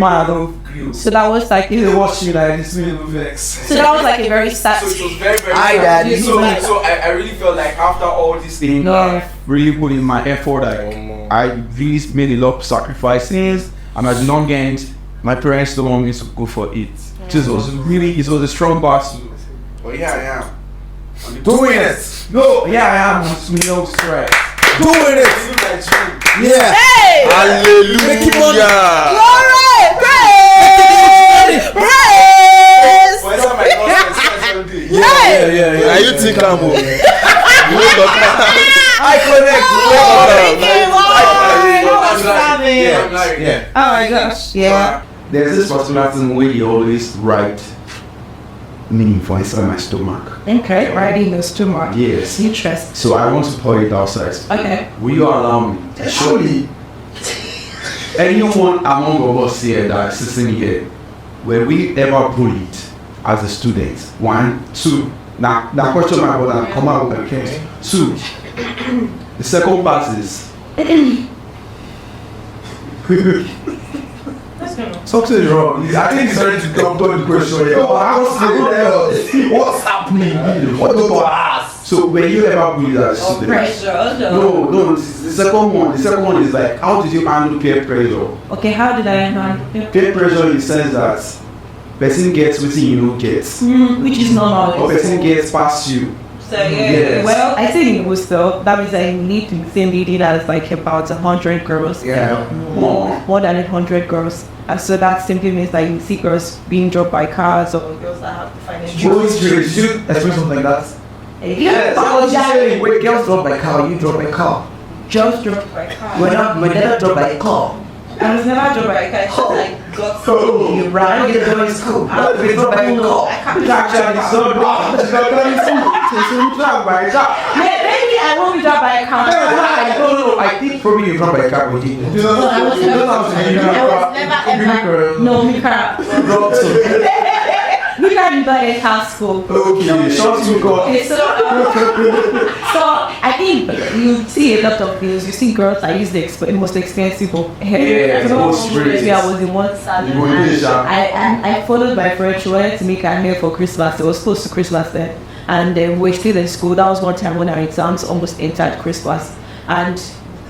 I don't. So that was like They watch you like this minute vex. so that was like a very sad. So it was very, very Hi, sad. Daddy. So I really felt like after all this thing, No. really put in my effort. Like I really made a lot of sacrifices, and at the long end, my parents don't want me to go for it. It was a strong battle. Oh yeah. Doing it. No, yeah, I am. It's no stress. Doing it. Yeah. Hey! Hallelujah. Glory! Praise! Praise! Whenever my boss says Yeah. Are you think I'm I connect. yeah. Oh my gosh. Yeah. There's this particular thing where you always write me for inside my stomach. Okay, writing those two more. Yes. Interest. So I want to pour it outside. Okay. Will you allow me? Surely, anyone among us here that is sitting here, were we ever bullied as a student? 1, 2. Now, that question my brother come out with a case. 2. The second part is. Something is wrong. I think it's ready to come to the question. What's happening? What do I ask? So, were you ever bullied as a student? Pressure. No. The second one. The second one is like, how did you handle peer pressure? Okay, how did I handle Peer pressure in the sense that person gets what you know gets, which is normal. or person gets past you. So yeah. Yes. Well, I think it was though. That means I need to be same lady that is like about 100 girls. Yeah. More than 100 girls. And so that simply means that you see girls being dropped by cars or girls that have the financial. Did you experience something like that? Yeah. Wait, girls drop by car, you drop by car. Just dropped by car. We're never drop by car. I was never dropped by car. I just like got You ran, you go in school. We drop by car. Maybe I won't be dropped by a car. I think probably you drop by a car with you. I was never ever. No, Mika. Mika invited her school. Okay, short you go. Okay, so I think you see a lot of videos. You see girls that use the most expensive hair. Yeah, so most braids. I was in one salon. You were in this, I followed my friend. She wanted to make her hair for Christmas. It was close to Christmas then, and we're still in school. That was one time when our exams almost entered Christmas, and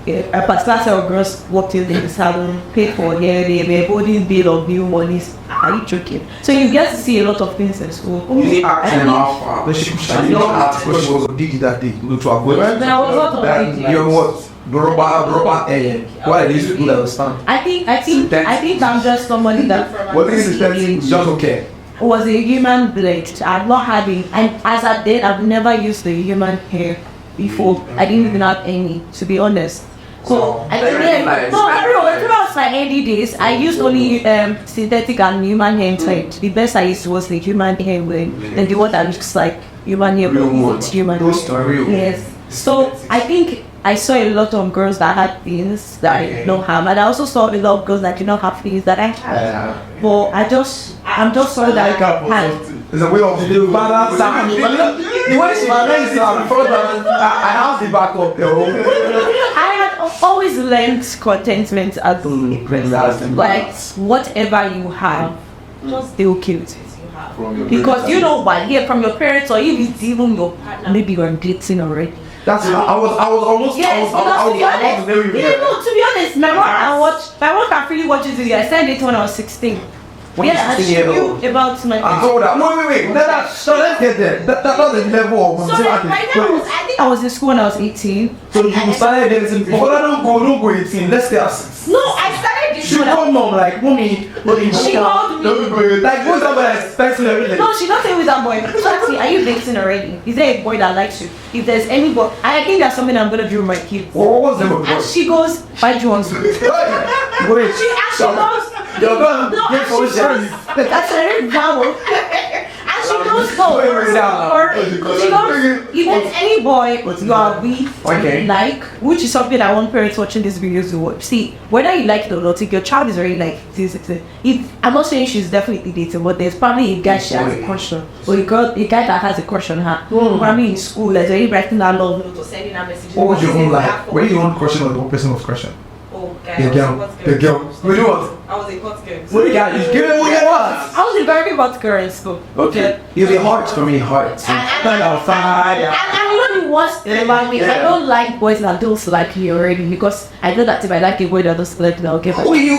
a particular set of girls walked in the salon, paid for hair, they were holding bill of new monies. Are you joking? So you get to see a lot of things in school. You need acting off. But she didn't act because she was did that day. To avoid There was a lot of that. things. You know what? The rubber why they used to do that was fun. I think I'm just somebody that What is it? It's just okay. was a human blade. I've not had it, and as I did, I've never used the human hair before. I didn't even have any, to be honest. So I didn't. No, everyone. Throughout my early days, I used only synthetic and human hair type. The best I used was the human hair one, and the one that looks like human hair, but it's human. Those are real. Yes. So I think I saw a lot of girls that had things that I don't have, and I also saw a lot of girls that did not have things that I have. But I'm just sorry that I had. There's a way of the balance. The way she balance before that, I have the back of the whole. I had always learned contentment as like whatever you have, just stay okay with it. Because you know what, hear from your parents, or if it's even your partner, maybe you're dating already. That's I was almost. Yes, because to be honest, my mom can freely watch this video. I started it when I was 16. When Yeah, I 16 years knew old. about my. Hold on. Wait. So let's get there. That's not the level of. Sorry, by then I think I was in school when I was 18. So you started dating before. Don't go 18. Let's get us. No, I started this She when I was. come home like, mommy, She called me. like, what's up with expecting everything? No, she's not saying with that boy. She asked me, are you dating already? Is there a boy that likes you? If there's any boy, I think that's something I'm gonna do with my kids. What was the boy? And she goes, why do you want to? Wait, She goes, you're going no, to get and she goes, that's a very vowel. And she goes, no, or you met any boy you are with, like, which is something I want parents watching these videos to watch. See, whether you like it or not, if your child is already like this, I'm not saying she's definitely dating, but there's probably a guy she has a crush on, or a guy that has a crush on her. Probably in school, like already writing that love note or sending her messages. What was your own life? Were you the one crushing or the one person was crushing? Oh, The girl. What do you want? I was a hot girl. What do you got? You give it what you want. I was a very hot girl in school. Okay. You be heart for me, heart. Kind of fire. And you know the worst thing about me, I don't like boys that don't like me already, because I know that if I like a boy that doesn't like me, I'll get back. Oh, you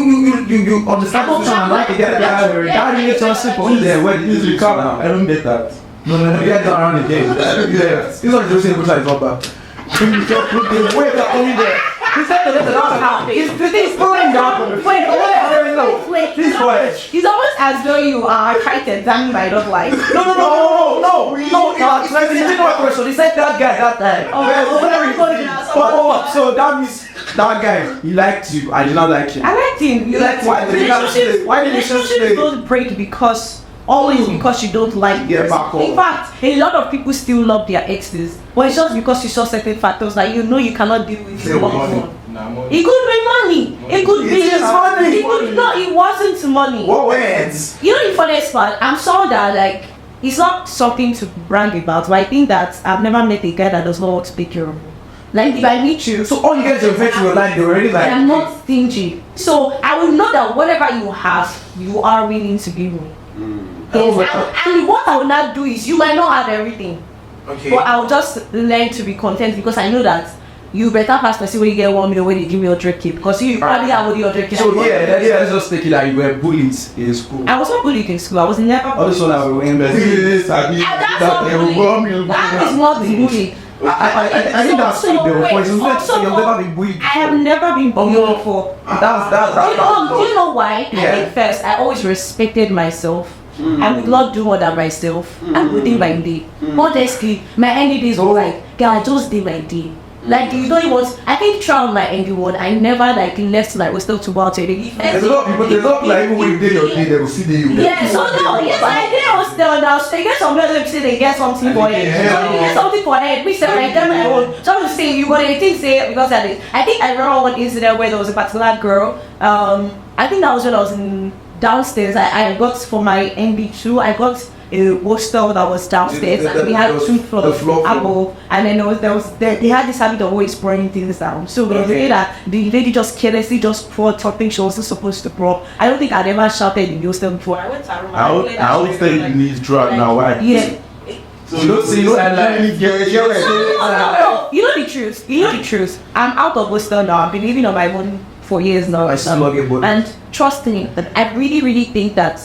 understand what I'm like? That is so simple. There, where did you come now? I don't get that. No, you guys don't around the game. Yeah, it's not just saying which side is not bad. The way that only there. He said that it's not how. He's pulling down. Wait. This way. He's almost as though you are trying to examine my dog life. No. He didn't know a question. He said that guy that time. Oh, whatever you call it. So that means that guy, he liked you. I did not like him. I liked him. You liked why? Why did you relationship don't break because always because you don't like get back home. In fact, a lot of people still love their exes, but it's just because you saw certain factors that you know you cannot deal with. It could be money. It could be his money. It wasn't money. What words? You know the funniest part? I'm sorry that like it's not something to brag about, but I think that I've never met a guy that does not speak your. Like if I meet you, so all you guys are affecting your life, they were already like. I'm not stingy, so I will know that whatever you have, you are willing to give me. And what I will not do is you might not have everything, but I will just learn to be content because I know that you better pass the when you get 1 million when you give me your drink kit because you probably have all your drink kit. So let's just take it that you were bullied in school. I was not bullied in school. I was never bullied. Also now we That is not bullying. I think that's the point. You've never been bullied. I have never been bullied before. Do you know why? I think first I always respected myself. I would not do more than myself. I would do my day. Honestly, my end days were like, girl, I just did my day. Like you don't even I think throughout my end one, I never like left like was still to watch it. There's a lot of people, there's not like even when you did your day, they will see the you. Yeah, so no, yes, I did I was still now. So you get some other say they get something for it. So you get something for it. We said like them I own. So I'm saying you got anything say because I did. I think I remember one incident where there was a particular girl. I think that was when I was in downstairs. I got for my NB2, I got a hostel that was downstairs and we had two floors above, and then they had this habit of always pouring things down. So the way that the lady just carelessly just poured something she wasn't supposed to pour. I don't think I'd ever shouted in the hostel before. I went to her room. I would say you need drug now. Why? Yeah. You know the truth. You know the truth. I'm out of hostel now. I've been living on my own for years now. And trust me, that I really think that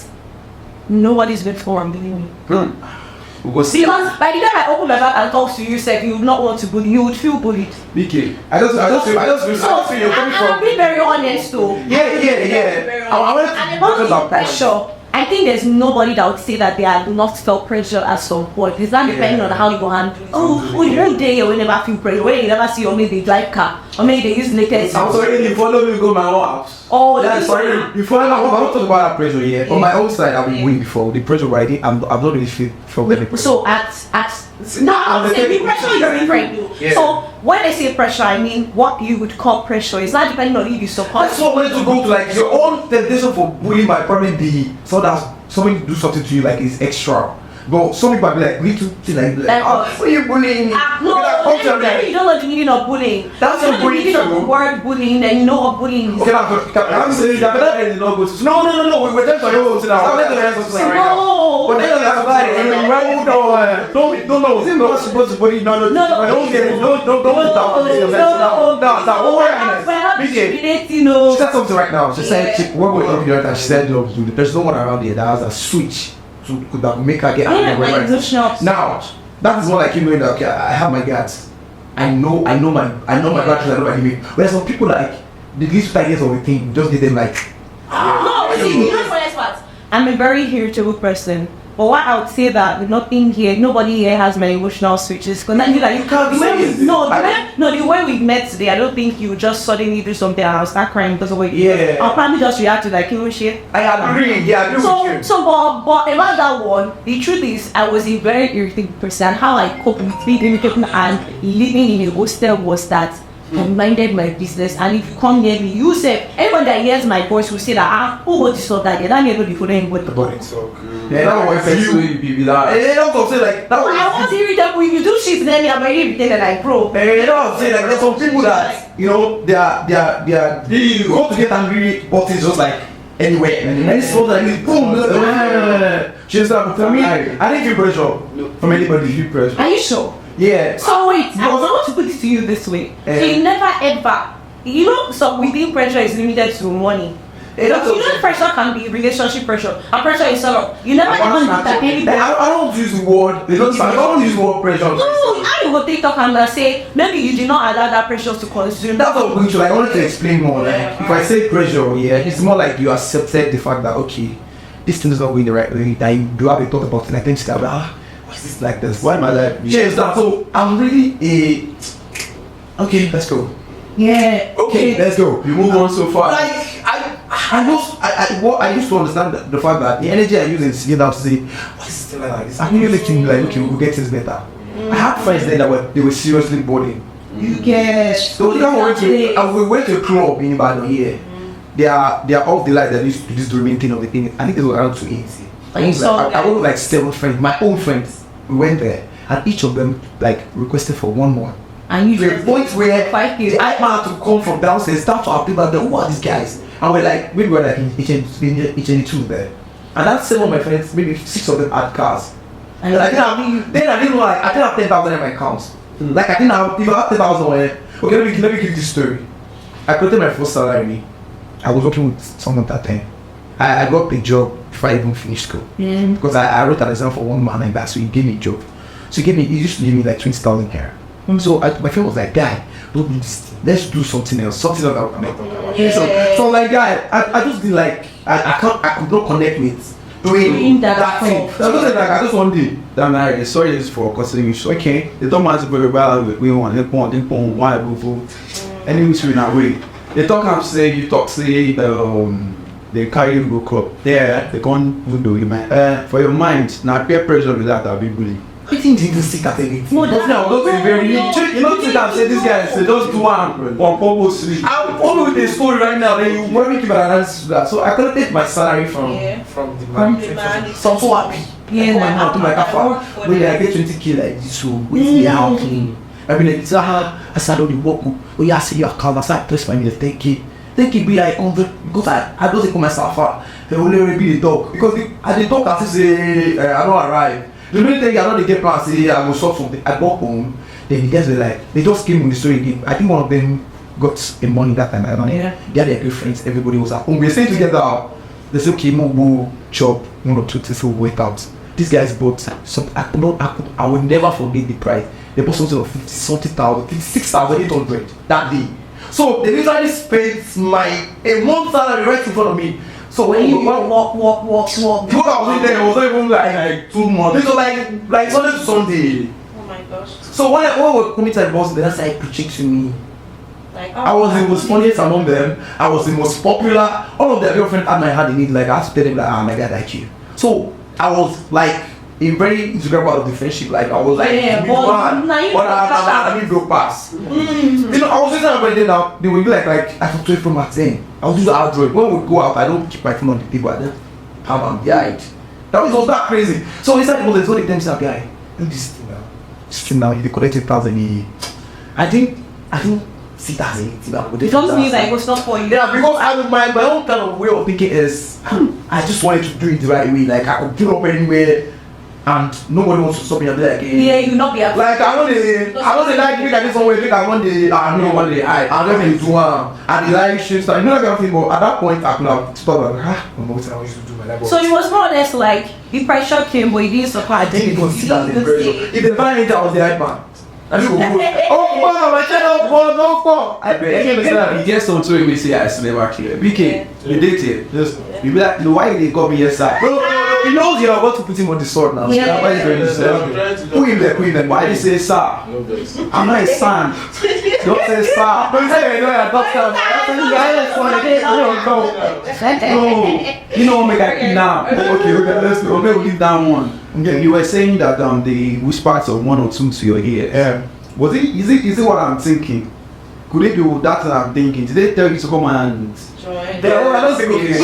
nobody's been for believe me. Because by the time I open my mouth and talk to you, you would not want to bully. You would feel bullied. BK, I just feel you're coming from. I'm being very honest though. Yeah. I want to be pressure. I think there's nobody that would say that they have not felt pressure at some point. It's not depending on how you go handle it. Oh, you don't day you will never feel pressure. When you never see or maybe they drive car or maybe they use naked. I'm sorry, you follow me go my own house. Oh, that's sorry. Before I don't talk about that pressure here. On my own side, I've been winning before. The pressure riding, I'm not really felt any pressure. So I'm saying the pressure you're different. Yeah. So when I say pressure, I mean what you would call pressure. It's not depending on if you support. That's what wanted to go to like your own temptation for bullying might probably be so that somebody do something to you like it's extra. But some people be like, we to what are you bullying me? No, you don't know the meaning of bullying. That's not bullying. You know the word bullying, then you know what bullying is. Okay, I'm saying that is not good. No. We're just going to now. No. But don't know. It's not supposed to bully. No. Don't get it. Don't You know. She said something right now. She said, what we're talking about, she said, there's no one around here that has a switch. Could that make her get angry? Now, that is what I keep knowing that okay, I have my guards. I know my guards, I know my limit. Whereas some people like the least ideas of a thing, just get them like no, see, you know what? I'm a very irritable person. But why I would say that nothing here, nobody here has my emotional switches. Because I knew that you can't the way say it. we- no, the way we met today, I don't think you would just suddenly do something and I'll start crying because of what you Yeah. I'll probably just react to like, oh shit. I agree. Yeah, I agree with you. But about that one, the truth is, I was a very irritating person. How I cope with meeting people and living in a hostel was that I minded my business. And if you come near me, you say, everyone that hears my voice will say that, who would this or that? That never before anybody. It's so good. Yeah, that was you be that. And then also say like that I was. want to irritable. If you do shit, then I'm very irritated like, bro. And you know what I'm saying? Like there's some people that you know they go to get angry, but it's just like anywhere. And it's so like it's boom. She's like for me, I didn't feel pressure from anybody. Feel pressure. Are you sure? Yeah. So wait, I want to put it to you this way. Eh. So you never ever, so within pressure is limited to money. Eh, that's okay. Pressure can be relationship pressure. And pressure is sort of, you never even looked at anybody. I don't use the word. I don't use the word pressure. No, I will go TikTok and say, maybe you did not allow that pressure to consume. That's what I'm going to. I wanted to explain more. Like, if I say pressure, yeah, it's more like you accepted the fact that okay, this thing is not going the right way. That you do have a thought about it. I think that why is this like this? Why am I like? Yeah, it's that. So I'm really okay. Let's go. Yeah. Okay, let's go. You move on so far. Like I used to understand the fact that the energy I use in sitting down to say, why is it still like this? I really think like okay, we'll get this better. I had friends there that they were seriously boarding. Yes. So we went to a club in Ibadan here. They are off the light that used to do this remain thing of the thing. I think it was around 280. I went with like 7 friends, my own friends. We went there and each of them like requested for one more. And you The point where 5 the hype man had to come from downstairs, start to appeal about who are these guys? And we're like, maybe we're like each and two there. And that's 7 of my friends, maybe 6 of them had cars. And like, I didn't know like I didn't have 10,000 in my account. Like I didn't have if I had 10,000 okay, let me give this story. I collected my first salary. I was working with someone that time. I got the job before I even finished school. Because I wrote an exam for 1 month and back, so he gave me a job. So he used to give me like 20,000 here. So my friend was like, guy, don't do this. Let's do something else that will connect. So like, guy, I just did like I could not connect with doing that thing. So I just said like I just want to. Damn, like, sorry for considering you. So, okay, they don't mind to very well. We want why anyway, so in that way. They talk and say you talk say they carry you go club. There, they can't do you man. For your mind, now peer pressure with that I'll be bully. I think they just stick at it. No, those are very you know think I say this guy say just do one on purposely. I'm only with the story right now. Then you worry keep an answer to that. So I collected my salary from the man. So I'm so happy. Yeah, I come to my car. When I get 20K like this, so with the out. I mean, it's I started on the work. Oh yeah, I see your account. I started press my minute. Thank you be like 100 because I don't take myself out. They only be the dog because I the dog as say I don't arrive. The main thing I know they get plans say I will solve something. I got home. Then the guys were like they just came on the story again. I think one of them got a money that time. I don't know. Yeah. They had their good friends. Everybody was at home. We were staying together. They said okay, we'll chop 1 or 2 things we'll wait out. These guys bought some. I will never forget the price. They bought something of 50,000, 56,800 that day. So they literally spent a month salary right in front of me. So when you walk. What I was in there, it was not even like 2 months. It was like Sunday to Sunday. Oh my gosh. So when we coming to the boss, they started preaching to me. Like, I was the most funniest among them. I was the most popular. All of their girlfriends had my hand in it. Like I had to tell them like, my God, I like you. So I was like a very integral part of the friendship. Like I was like, but I didn't go past. You know, I was using everybody now. They would be like I took 12 from at 10. I was using Android. When we go out, I don't keep my phone on the table. I don't have on behind. That was that crazy. So inside the there's only them say, guy, do this thing now. This thing now, he collected 1,000. I think see that it doesn't mean that it was not for you. Yeah, because my own kind of way of thinking is I just wanted to do it the right way. Like I could get up anywhere and nobody wants to stop me and be like, yeah, you not be able. like I don't like look at this one way, think I want the one day I don't do one and the like shit stuff. You know like everything, but at that point I could have stopped like what I used to do my level. So it was more or less like the pressure came but it didn't supply. I didn't even see that in pressure. If they find it I was the hype man. And people go, oh wow, my channel, no fall. I can't understand. You get some to me say I never kill. BK, you did it. Just you be like, why they got me inside? He knows you're about to put him on the sword now. Yeah. That's why he's going to say, Who him there? Why did you say sir? I'm not a son. Don't say sir. Don't say you know you're a doctor. No. You know what make I keep now? Okay, let's go. We'll leave that one. Okay, you were saying that the which parts of 1 or 2 to your ear. Was it? Is it what I'm thinking? Could it be that I'm thinking? Did they tell you to come and join? I don't think okay. Is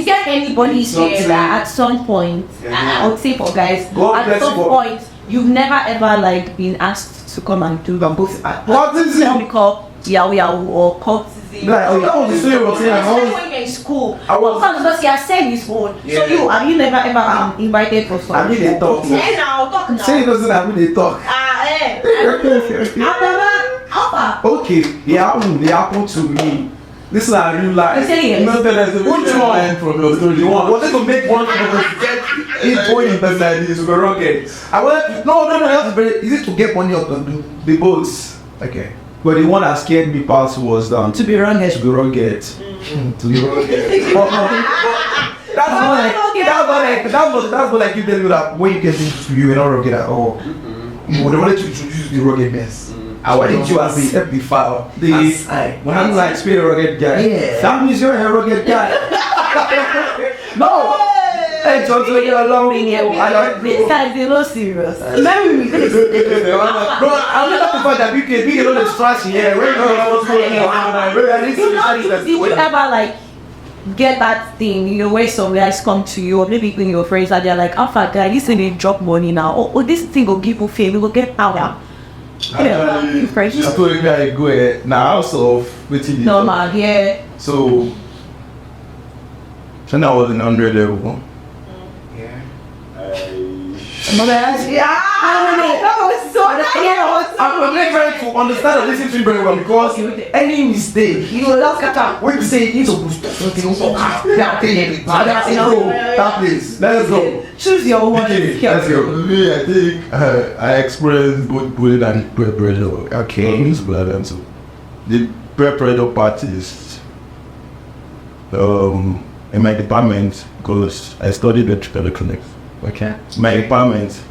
there anybody here that at some point, I would say for guys, God at bless some you. point, you've never ever like been asked to come and do them both. What is it? We call yahoo or courtesy. That was the story was saying. Especially when you're in school. I was- Because he has said his own. So have you never ever been invited for something? I mean they talk. Say now, talk now. Say it doesn't have they talk. Okay, it happened to me. This is a real life. Say yes. Which one from your story? You wanted to make one get it going in person like this, we're rocket. I wanted no, that's very easy to get money out of the boats. Okay. But the one that scared me past was to be rugged. To be rugged. To be rugged. That's not like you tell me that when you get into you, you're not rugged at all. You would want to introduce the ruggedness. I wanted you as the FB file. When I'm like, spirit rugged guy. Yeah. That means you're a rugged guy. No! Hey, John, so you're alone. Besides, they're not serious. Bro, I'm not to find that big on the trash here. Did you ever like get that thing, where some guys come to you, or maybe when your friends are there like, Alpha guy, this thing they drop money now, or this thing will give you fame, it will get power. I told you I go ahead. Now, also, waiting. No man, yeah. So I was in 100 level. I'm really trying to understand and listen to you very well because any mistake, when you say you need to boost that place. Let's go. Choose your own. Okay, let's go. Me, I think I experienced both bullying and peer pressure. Okay, so the peer pressure part is in my department because I studied electrical electronics. Okay. My department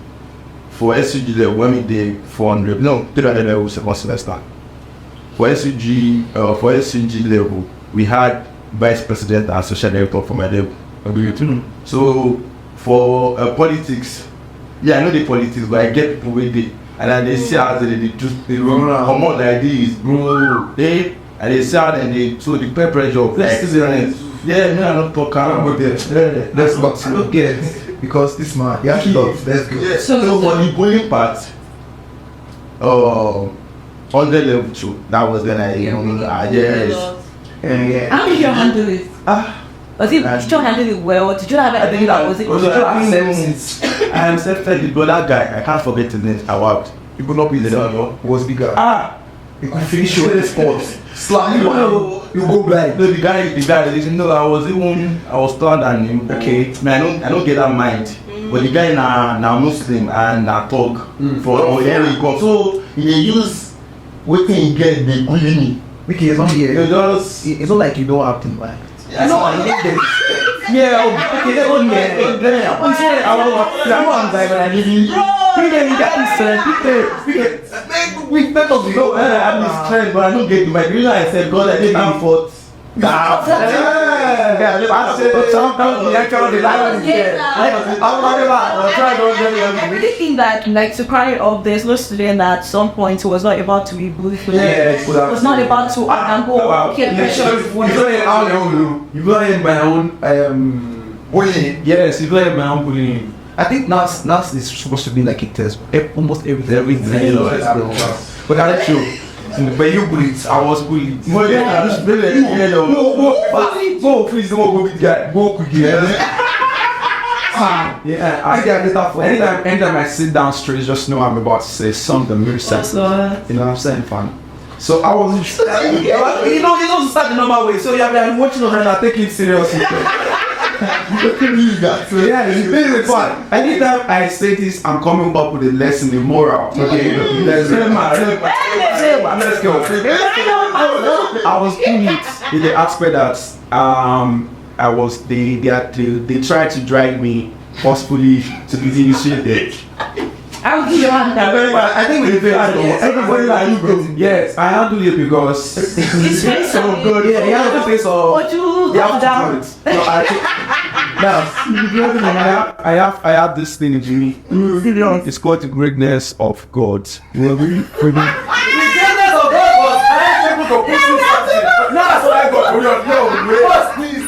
for SUG level when we did 400 300 level second semester. For SUG level we had vice president and social director for my level. So for politics, I know the politics, but I get people with it and then they see how they run come out like this, bro. And they see how so the peer pressure I'm not talking. Let's not get because this man, let's go. So for the bullying part, on the level 2, that was when How did you handle it? Did you handle it well? Did you have I think that was it. I am self-fed, but that guy, I can't forget his name. I worked. He could not be the dog. Was bigger. He could finish your sports. Slightly, you go blind. No, the guy, they didn't know I was taller than him. Okay, man, I don't get that mind. But the guy now Muslim and now talk for where he come. So he use what can he get the only me. Mickey is not here. It's not like you don't have to like. Okay, that one we better go I'm his friend, but I don't get my reason I said God I didn't fault. I really think that, like, to cry of there's no student that at some point was not about to be bullied. Was not about to go kill pressure. You learn my own bullying. Yes, you learn my own bullying. I think NAS is supposed to be like a test. Almost everything. But that's true. But you bullied, I was bullied. Go, please don't go with that. Go quickly. Yeah, I get it off. Anytime I sit down straight, just know I'm about to say something very sense. You know what I'm saying, fam? So I wasn't sure. You don't start the normal way. So I'm watching over and I take it seriously. So yeah, it's very fun. Anytime I say this, I'm coming up with a lesson in moral. Okay, let's go. I was doing it in the aspect that they tried to drag me forcefully to be initiated. I'll give you one that. I think we did everybody like you go. Yes, I handle it because it's so good. Yeah, you have to face all. What you You have down? to do it. No, I have this thing in me. It's called the greatness of God. You know, really,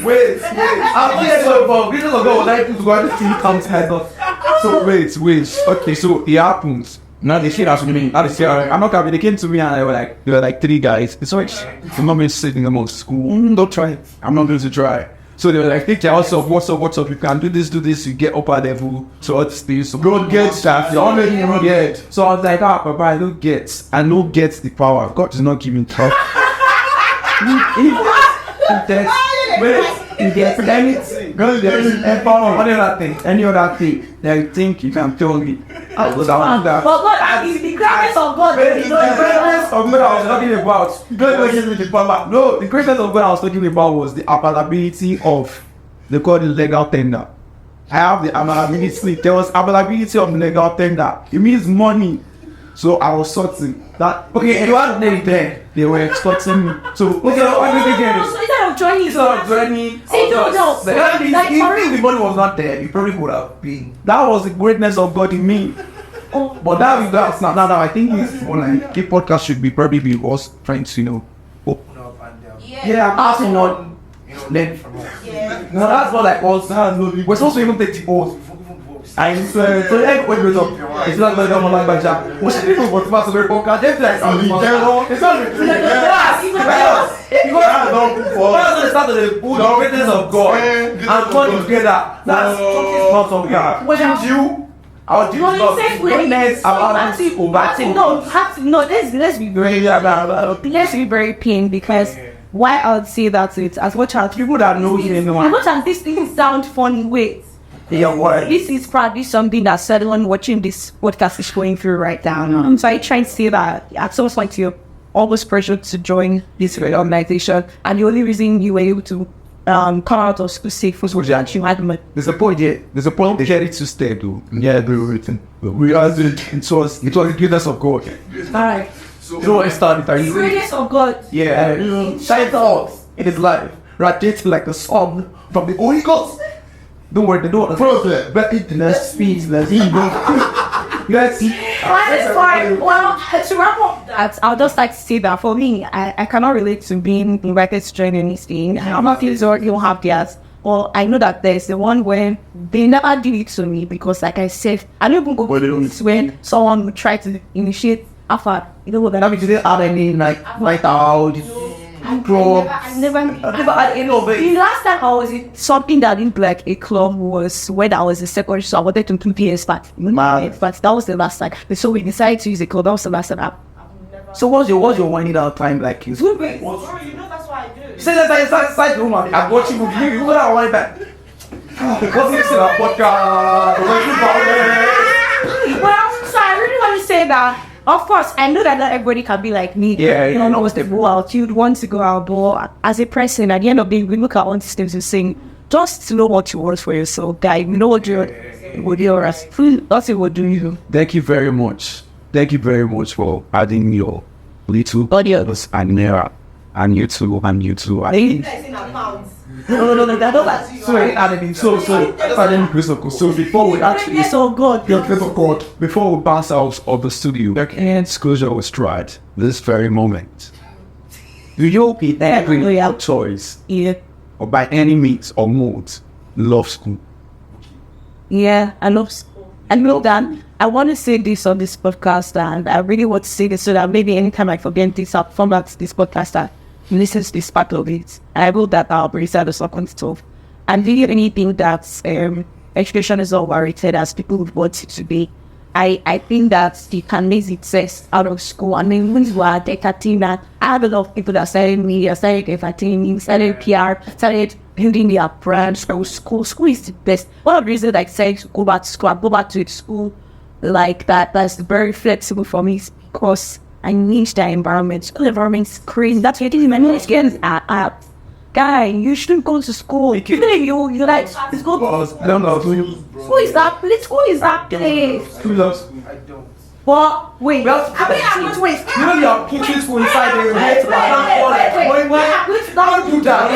Wait. I'm here for reasons of God. Like to go to see comes head off. So wait. Okay, so it happens. Now they say that's what me. Now they say, I'm not happy. They came to me and they were like 3 guys. It's alright. The mom is sitting amongst school. Don't try it. I'm not going to try. So they were like, take care also what's up, you can do this, you get upper level, so all this thing. So don't get that, you already get. So I was like, Papa, I don't get the power. God is not giving talk. Any other thing, they think you can tell me. I was down that. But God, it's the greatness of God. The greatness of God I was talking about. No, the greatness of God I was talking about was the availability of, they call it legal tender. I have the availability. There was availability of legal tender. It means money. So I was sorting that. Okay, you had them there. They were extorting me. So okay, what did they get? So instead of joining, If the money was not there, it probably would have been. That was the greatness of God in me. But that's not. Now I think it's more like the podcast should be probably be us trying to open up and I'm asking on learn from us. No, that's not like us. We're supposed to even take the oath. And so everybody goes up. It's not like I'm like by Jack. Most people want to pass away podcast. It's not it's not the start of the greatness of God and come together. That's not of God. What did you? Our greatness let's be very plain because why I would say that it's as much as people that know you know. As much as these things sound funny, wait. This is probably something that everyone watching this podcast is going through right now. So I try and say that at some point you're almost pressured to join this organization, and the only reason you were able to come out of school safe was that you had money. There's a point they get it to stay though. Yeah, we are it was the goodness of God. Alright. So it started. The greatness of God. Yeah, shine out in his life, radiating like the sun from the Holy Ghost. Don't worry, they don't problem. But let's speak, let's eat. Let's eat. That's fine. Well, to wrap up that, I'll just like to say that for me, I cannot relate to being invited to join anything. I'm not feeling sorry, you don't have theirs. Well, I know that there's the one where they never did it to me because, like I said, I don't even go when someone would try to initiate after, you know what I mean? Did they add any like out? I never had any of it. The last time I was in something that didn't like a club was when I was in secondary, so I wanted to do PS but that was the last time. So we decided to use a club. That was the last time. So what's your winding out time like? Sorry, you know that's what I do. Say that side room. I'm watching you. You know what I back. What's this podcast? Well, so I really want to say that. Of course, I know that not everybody can be like me. Yeah, you don't know what's the go out. You'd want to go out, but as a person, at the end of the day, we look at one systems and saying, just know what you want for yourself, guy. You know what you're that's it will do you. Thank you very much. Thank you very much for adding your little audience and Nera and you too. No, So before we actually before we pass out of the studio, there can disclosure was tried this very moment. Do you every out choice? Yeah. Or by any means or modes love school? Yeah, I love school. I know that I want to say this on this podcast, and I really want to say this so that maybe anytime I forget this up from this podcast that listen to this part of it. I will that I'll be sad or something stuff. And really anything that education is overrated as people would want it to be. I think that you can make success out of school. I mean, when you are entertaining that, I have a lot of people that started media, started entertaining, started PR, started building their brand. So school is the best. One of the reasons I decided to go back to school, I go back to school like that. That's very flexible for me because I need that environment. School environment is crazy. That's what it is. My name is getting guy, you shouldn't go to school. Even you like school. I don't know. School is that place. School is that place. Who loves? What? Wait. Well, I mean, I'm going to wait. You know you're putting school inside there. Wait. Don't do that.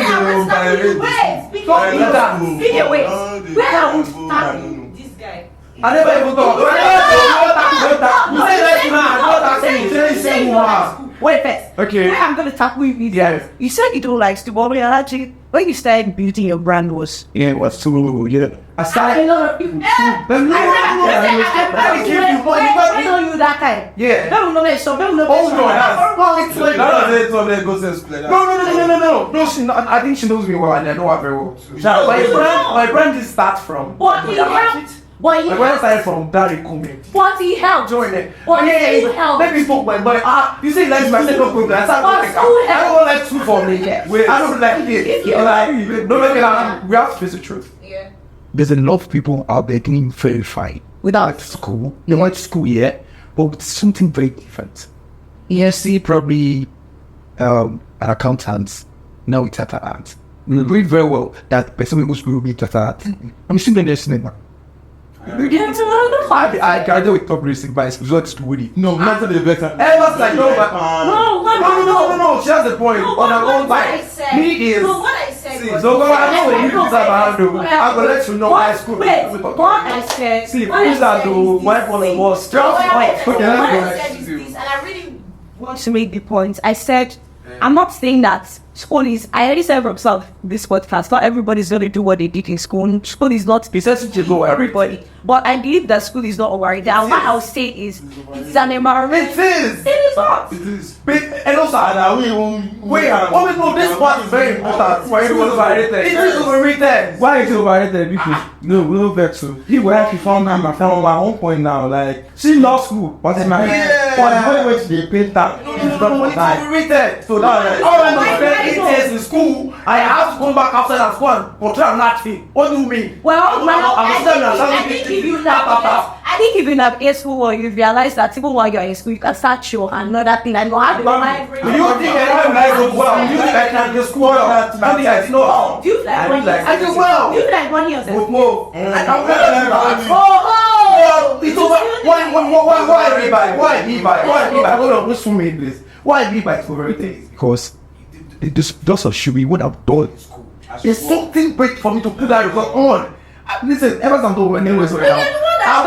Don't do that. This guy. I never even thought. Wait first. Okay. Where I'm gonna tackle you with Yeah. You said you don't like school, but actually, when you started building your brand was. Yeah, it was too. Yeah. I A started. lot of people. I know you that time. Yeah. No, so no. Oh no, no. She. I think she knows me well, and I know her very well. My brand did start from. What he helped? What he My brand helped? started from Daddy Kumi. What he helped? Join it. What he helped? Let me spoke my boy. You say that's my second program. I don't like two for me. I don't like it. Like, don't make it out. We have to face the truth. Yeah. There's a lot of people out there doing very fine without school. They went to school, yeah, but it's something very different. ESC probably an accountant, now it's at art. We read very well that person who goes to be at art. I'm still in this cinema. I graduated with top racing by results to Woody. No, not the better. Everyone's like, no, but no. She has a point on her own bike. Me is. What I said was. So I know what you do about do. I'm gonna let you know high school. What I said. See, who's that do? Wife on the wall. Strong fight. What I said is this, and I really want to make the point. I said, I'm not saying that school is. I already said from myself this podcast. Not everybody's going to do what they did in school. School is not necessary for everybody. But I believe that school is not alright. And what I'll say is, it's an environment. It is. It is not. It is. And also, what we know, this part is very important. Why it was overrated? It is overrated. Why is it overrated? Because no back to people actually found out my family at one point now. Like, she lost school, but in my when went to the paint that it's overrated. So that all I know is 8 years in school, I have to come back after that one for try not to. What do you mean? Well, I think if you have a school, you realize that even while you're in school, you can start your another thing and you have to mind. Do you think anyone like goes well? Do you think I can just score that? I think I know. Do you like money? I do well. Do you like money or something? More. I don't know. Oh! It's over. Why me by? Hold on, listen to me, please. Why me by for everything? Because it just should we would have done. There's something great for me to put that result on. Listen, ever since I'm doing anyways right now. I've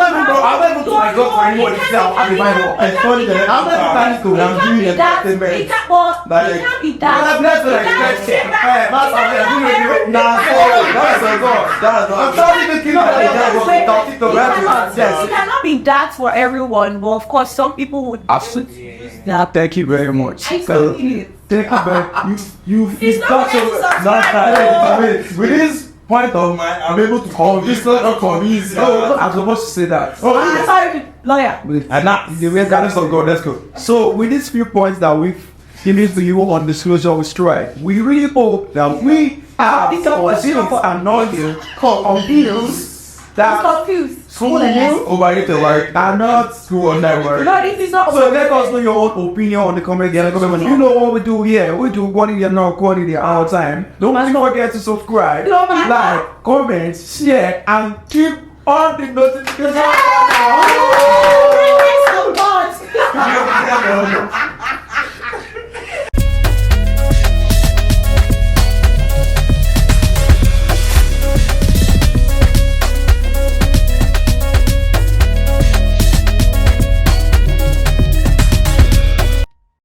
never to my God for anyone itself. I'll be my law. And funny that I'm not planning to. I'm doing it. It can't be that. I'm not like that. I'm trying to kill It cannot be that for everyone, but of course, some people would. Absolutely. Thank you very much. Thank you. You've got to. With this point of mine, I'm able to call this not convince. Oh, I'm supposed to say that. I'm sorry, lawyer. And now, the way guidance of God, let's go. So, with these few points that we've given to you on disclosure with strike, we really hope that we are anointed on deals that confused. school overrated work and not school on that work. No, this is not. So let us know your own opinion on the comment section. You know what we do here. We do quality and not quality all the time. Don't forget to subscribe, like, comment, share, and keep on the notification.